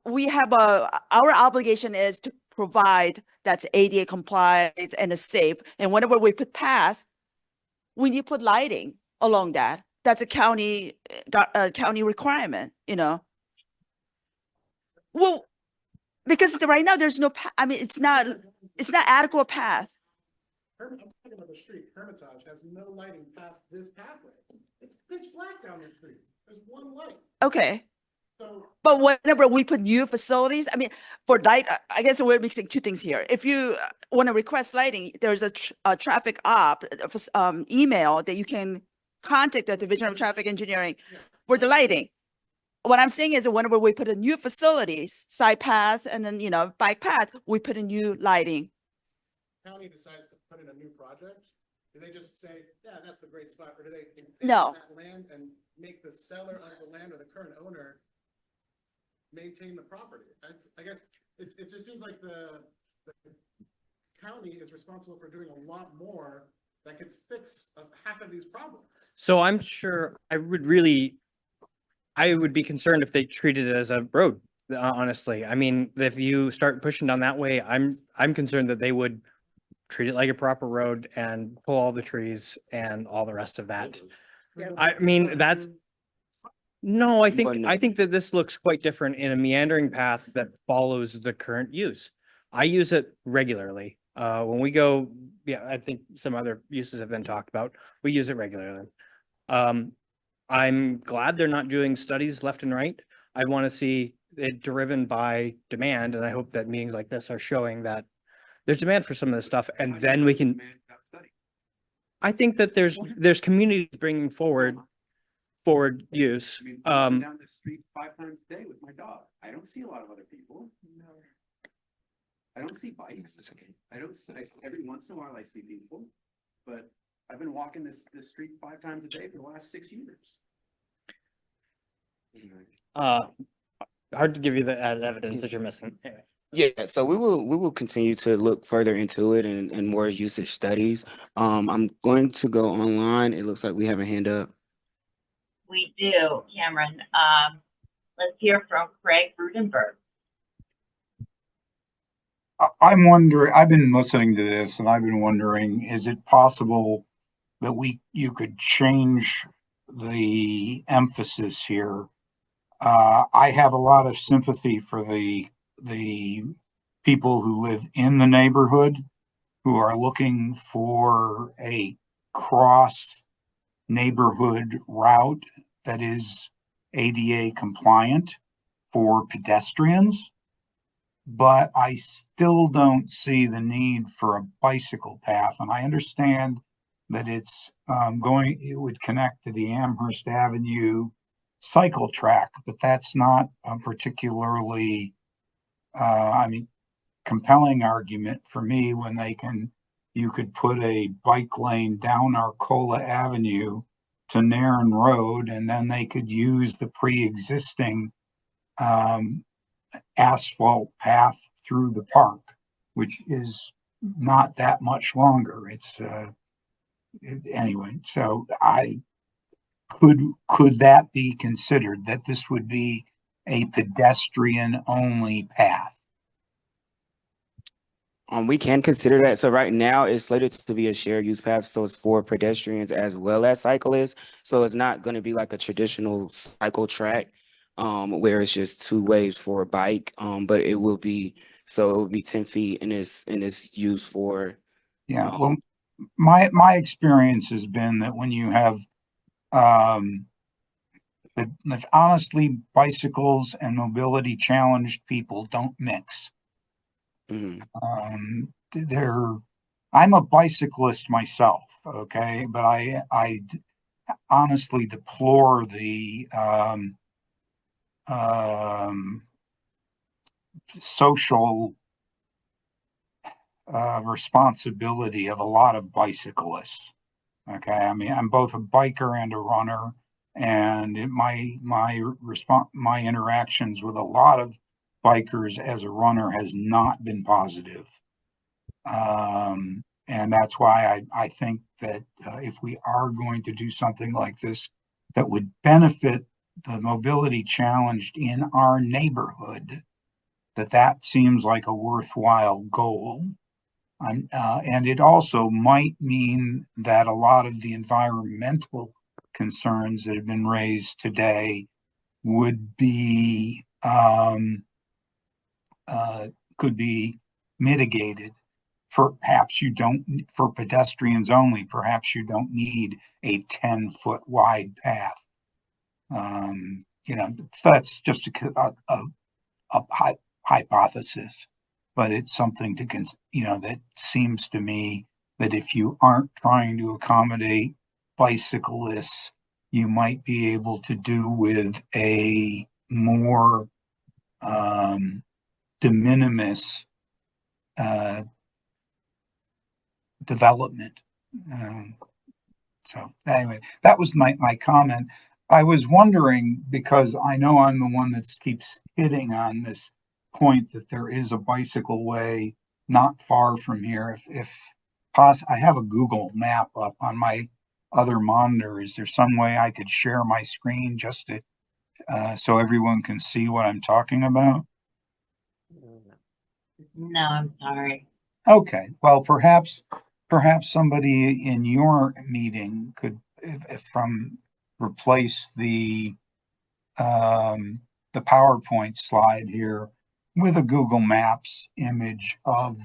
We have our obligation is to provide that's ADA compliant and safe. And whenever we put path, we need to put lighting along that. That's a county requirement, Well, because right now there's no, it's not adequate path. I'm talking about the street. Hermitage has no lighting past this pathway. It's pitch black down the street. There's one light. Okay. So But whenever we put new facilities, for light, I guess we're mixing 2 things here. If you want to request lighting, there's a traffic op email that you can contact the Division of Traffic Engineering for the lighting. What I'm saying is that whenever we put in new facilities, side path, and then, bike path, we put in new lighting. county decides to put in a new project, do they just say, yeah, that's a great spot, or do they invest No. that land and make the seller of the land or the current owner maintain the property? I guess it just seems like the county is responsible for doing a lot more that could fix half of these problems. So I'm sure I would be concerned if they treated it as a road, honestly. I mean, if you start pushing down that way, I'm concerned that they would treat it like a proper road and pull all the trees and all the rest of that. I mean, no, I think that this looks quite different in a meandering path that follows the current use. I use it regularly. When we go, yeah, I think some other uses have been talked about. We use it regularly. I'm glad they're not doing studies left and right. I want to see it driven by demand, and I hope that meetings like this are showing that there's demand for some of this stuff, and then we can. I think that there's communities bringing forward use. Down the street 5 times a day with my dog. I don't see a lot of other people. I don't see bikes. I don't, every once in a while I see people, but I've been walking this street 5 times a day for the last 6 years. Hard to give you the added evidence that you're missing. Anyway. Yeah, so we will continue to look further into it and more usage studies. I'm going to go online. It looks like we have a hand up. We do, Cameron. Let's hear from Craig Rudenberg. I'm wondering, I've been listening to this and I've been wondering, is it possible that you could change the emphasis here? I have a lot of sympathy for the people who live in the neighborhood who are looking for a cross neighborhood route that is ADA compliant for pedestrians. But I still don't see the need for a bicycle path. And I understand that it would connect to the Amherst Avenue cycle track, but that's not a particularly, compelling argument for me when you could put a bike lane down Arcola Avenue to Nairn Road, and then they could use the pre-existing asphalt path through the park, which is not that much longer. It's anyway. So could that be considered that this would be a pedestrian only path? We can consider that. So right now it's slated to be a shared use path. So it's for pedestrians as well as cyclists. So it's not going to be like a traditional cycle track where it's just 2 ways for a bike. But it will be 10 feet and it's used for. Yeah. Well, my experience has been that when you have that honestly, bicycles and mobility challenged people don't mix. I'm a bicyclist myself, okay, but I honestly deplore the social responsibility of a lot of bicyclists. Okay, I mean, I'm both a biker and a runner, and my interactions with a lot of bikers as a runner has not been positive. And that's why I think that if we are going to do something like this that would benefit the mobility challenged in our neighborhood, that seems like a worthwhile goal. And it also might mean that a lot of the environmental concerns that have been raised today would be could be mitigated. Perhaps for pedestrians only, perhaps you don't need a 10-foot wide path. That's just a hypothesis, but it's something that seems to me that if you aren't trying to accommodate bicyclists, you might be able to do with a more de minimis development. So anyway, that was my comment. I was wondering, because I know I'm the one that keeps hitting on this point that there is a bicycle way not far from here. I have a Google map up on my other monitor. Is there some way I could share my screen just to so everyone can see what I'm talking about? No, I'm sorry. Okay, well, perhaps somebody in your meeting could, if replace the PowerPoint slide here with a Google Maps image of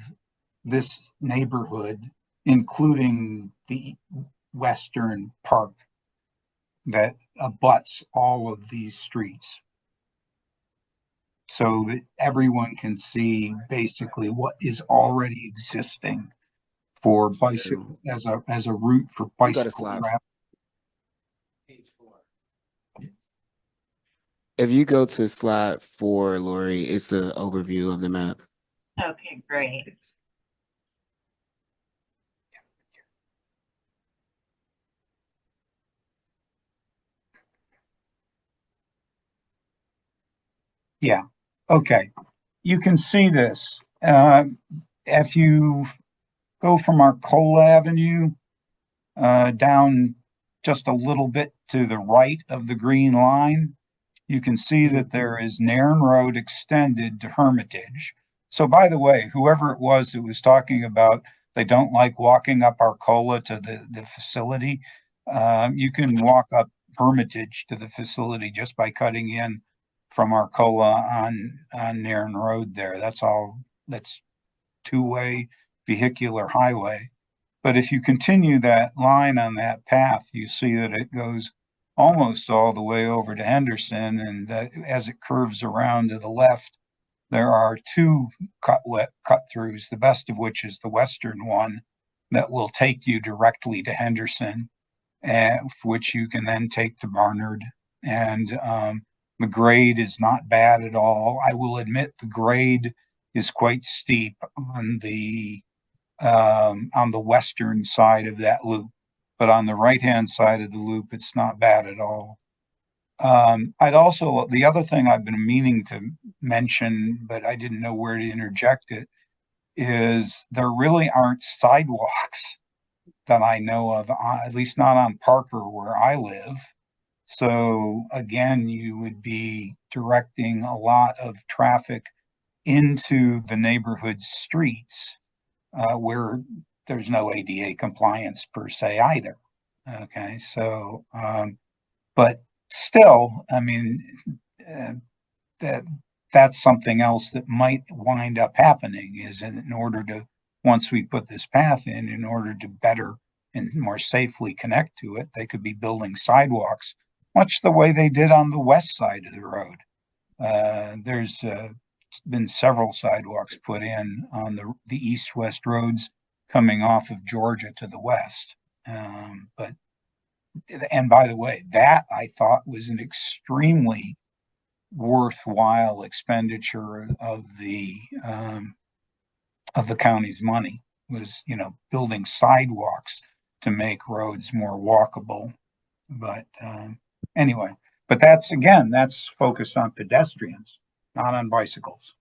this neighborhood, including the western park that abuts all of these streets. So that everyone can see basically what is already existing for bicycle as a route for You got a bicycle slide. traffic. If you go to slide 4, Lori, it's the overview of the map. Okay, great. Yeah, okay. You can see this. If you go from Arcola Avenue down just a little bit to the right of the green line, you can see that there is Nairn Road extended to Hermitage. So by the way, whoever it was that was talking about they don't like walking up Arcola to the facility, you can walk up Hermitage to the facility just by cutting in from Arcola on Nairn Road there. That's all, that's two-way vehicular highway. But if you continue that line on that path, you see that it goes almost all the way over to Henderson. And as it curves around to the left, there are two cut throughs, the best of which is the western one that will take you directly to Henderson, which you can then take to Barnard. And the grade is not bad at all. I will admit the grade is quite steep on the western side of that loop, but on the right-hand side of the loop, it's not bad at all. I'd also, the other thing I've been meaning to mention, but I didn't know where to interject it, is there really aren't sidewalks that I know of, at least not on Parker where I live. So again, you would be directing a lot of traffic into the neighborhood streets where there's no ADA compliance per se either. Okay, so, but still, I mean, that's something else that might wind up happening is in order to, once we put this path in order to better and more safely connect to it, they could be building sidewalks, much the way they did on the west side of the road. There's been several sidewalks put in on the east-west roads coming off of Georgia to the west. But, and by the way, that I thought was an extremely worthwhile expenditure of the county's money, was, you know, building sidewalks to make roads more walkable. But anyway, but that's, again, that's focused on pedestrians, not on bicycles.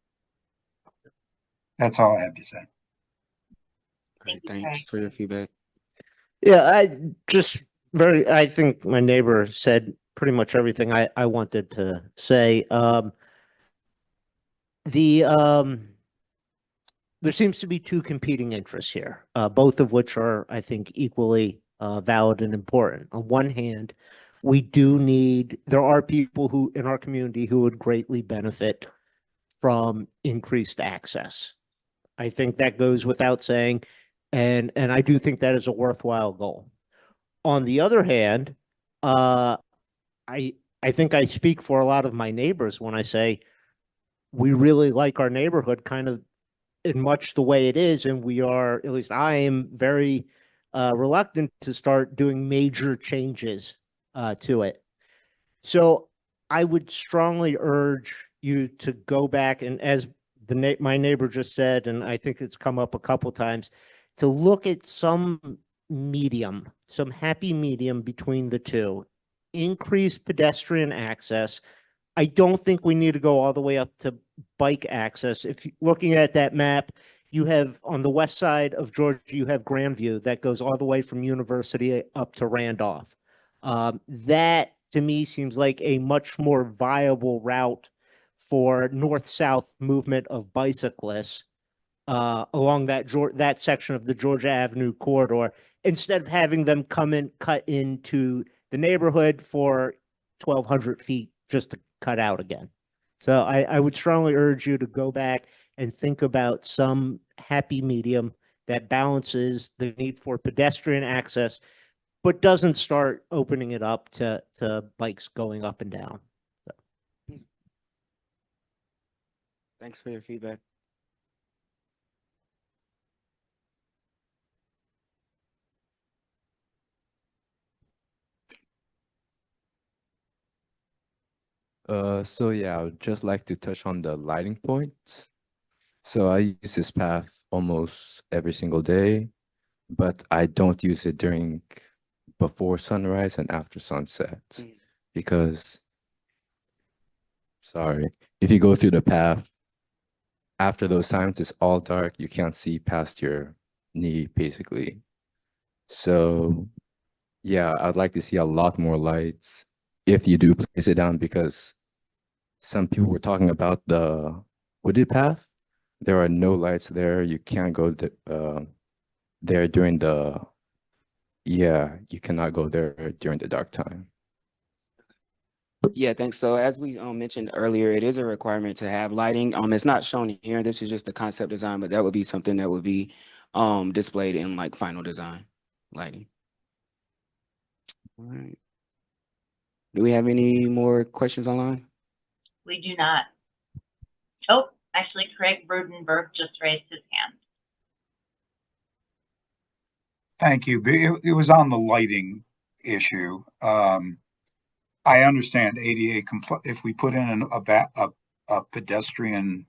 That's all I have to say. Great, thanks for your feedback. Yeah, I think my neighbor said pretty much everything I wanted to say. There seems to be two competing interests here, both of which are, I think, equally valid and important. On one hand, there are people who in our community who would greatly benefit from increased access. I think that goes without saying, and I do think that is a worthwhile goal. On the other hand, I think I speak for a lot of my neighbors when I say we really like our neighborhood kind of in much the way it is, and we are, at least I am, very reluctant to start doing major changes to it. So I would strongly urge you to go back and, as my neighbor just said, and I think it's come up a couple times, to look at some happy medium between the two. Increase pedestrian access. I don't think we need to go all the way up to bike access. If you're looking at that map, you have on the west side of Georgia, you have Grandview that goes all the way from University up to Randolph. That to me seems like a much more viable route for north-south movement of bicyclists along that section of the Georgia Avenue corridor, instead of having them come in, cut into the neighborhood for 1,200 feet just to cut out again. So I would strongly urge you to go back and think about some happy medium that balances the need for pedestrian access, but doesn't start opening it up to bikes going up and down. Thanks for your feedback. So yeah, I would just like to touch on the lighting point. So I use this path almost every single day, but I don't use it during before sunrise and after sunset because, sorry, if you go through the path after those times, it's all dark. You can't see past your knee, basically. So yeah, I'd like to see a lot more lights if you do place it down, because some people were talking about the wooded path. There are no lights there. You can't go there during the, yeah, you cannot go there during the dark time. Yeah, thanks. So as we mentioned earlier, it is a requirement to have lighting. It's not shown here. This is just the concept design, but that would be something that would be displayed in like final design lighting. All right. Do we have any more questions online? We do not. Oh, actually, Craig Rudenberg just raised his hand. Thank you. It was on the lighting issue. I understand ADA if we put in a pedestrian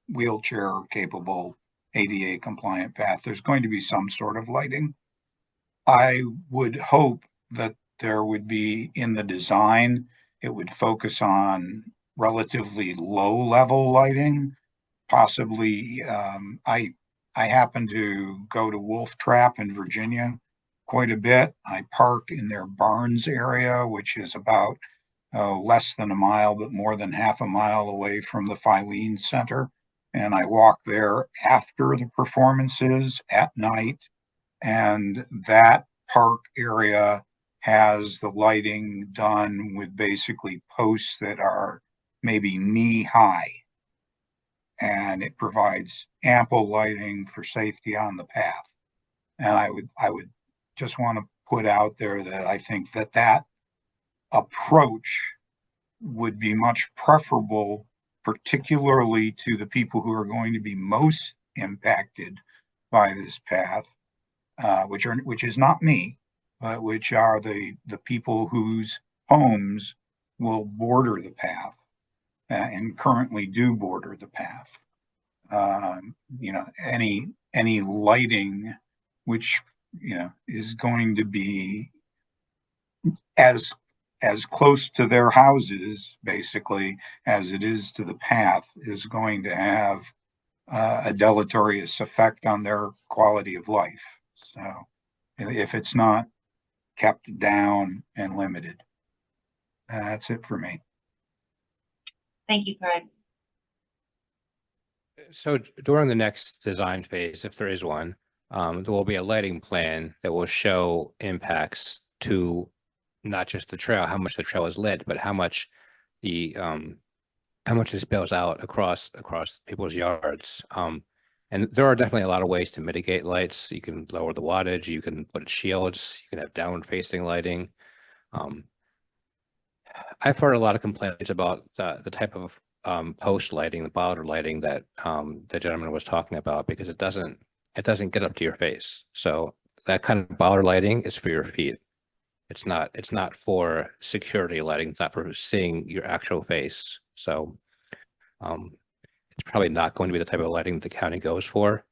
wheelchair capable ADA compliant path, there's going to be some sort of lighting. I would hope that there would be in the design, it would focus on relatively low level lighting. Possibly, I happen to go to Wolf Trap in Virginia quite a bit. I park in their Barnes area, which is about less than a mile, but more than half a mile away from the Filene Center. And I walk there after the performances at night. And that park area has the lighting done with basically posts that are maybe knee high. And it provides ample lighting for safety on the path. And I would just want to put out there that I think that approach would be much preferable, particularly to the people who are going to be most impacted by this path, which is not me, but which are the people whose homes will border the path and currently do border the path. Any lighting which is going to be as close to their houses basically as it is to the path is going to have a deleterious effect on their quality of life. So if it's not kept down and limited, that's it for me. Thank you, Craig. So during the next design phase, if there is one, there will be a lighting plan that will show impacts to not just the trail, how much the trail is lit, but how much it spills out across people's yards. And there are definitely a lot of ways to mitigate lights. You can lower the wattage, you can put shields, you can have downward facing lighting. I've heard a lot of complaints about the type of post lighting, the bollard lighting that the gentleman was talking about, because it doesn't get up to your face. So that kind of bollard lighting is for your feet. It's not for security lighting. It's not for seeing your actual face. So it's probably not going to be the type of lighting the county goes for,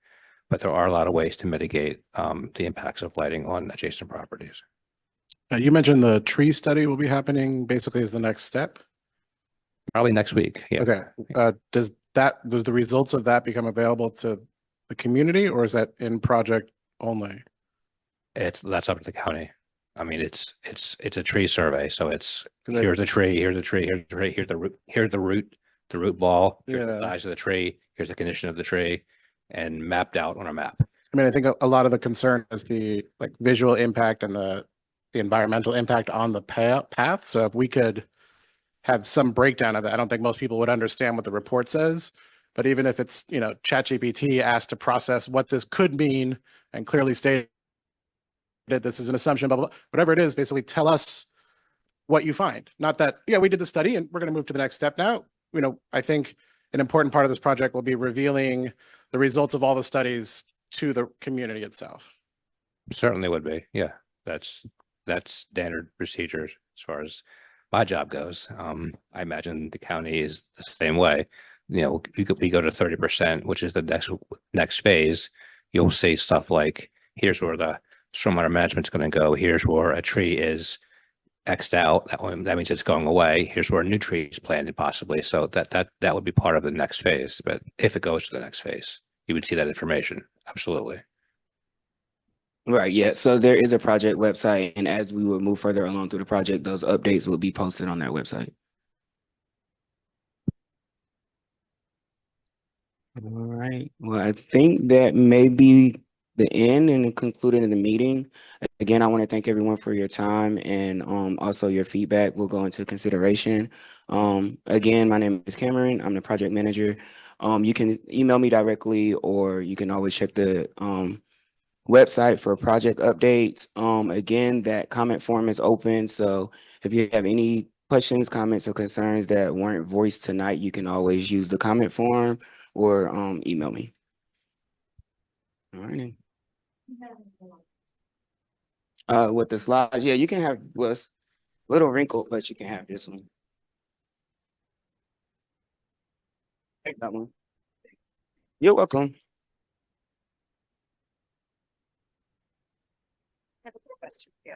but there are a lot of ways to mitigate the impacts of lighting on adjacent properties. You mentioned the tree study will be happening basically as the next step. Probably next week. Yeah. Okay. Does the results of that become available to the community, or is that in project only? That's up to the county. I mean, it's a tree survey, so it's here's a tree, here's a tree, here's a tree, here's the root ball, here's the size of the tree, here's the condition of the tree, and mapped out on a map. I mean, I think a lot of the concern is the visual impact and the environmental impact on the path. So if we could have some breakdown of it. I don't think most people would understand what the report says. But even if it's, ChatGPT asked to process what this could mean and clearly state that this is an assumption, blah, blah, blah, whatever it is, basically tell us what you find. Not that, yeah, we did the study and we're going to move to the next step now. I think an important part of this project will be revealing the results of all the studies to the community itself. Certainly would be. Yeah, that's standard procedures as far as my job goes. I imagine the county is the same way. We go to 30%, which is the next phase. You'll see stuff like, here's where the stormwater management's going to go. Here's where a tree is X'd out. That means it's going away. Here's where a new tree is planted possibly. So that would be part of the next phase. But if it goes to the next phase, you would see that information. Absolutely. Right, yeah. So there is a project website, and as we would move further along through the project, those updates will be posted on that website. All right. Well, I think that may be the end and concluding of the meeting. Again, I want to thank everyone for your time and also your feedback will go into consideration. Again, my name is Cameron. I'm the project manager. You can email me directly, or you can always check the website for project updates. Again, that comment form is open. So if you have any questions, comments, or concerns that weren't voiced tonight, you can always use the comment form or email me. All right. With the slides, yeah, you can have, well, it's a little wrinkled, but you can have this one. Take that one. You're welcome. I have a question. Yeah.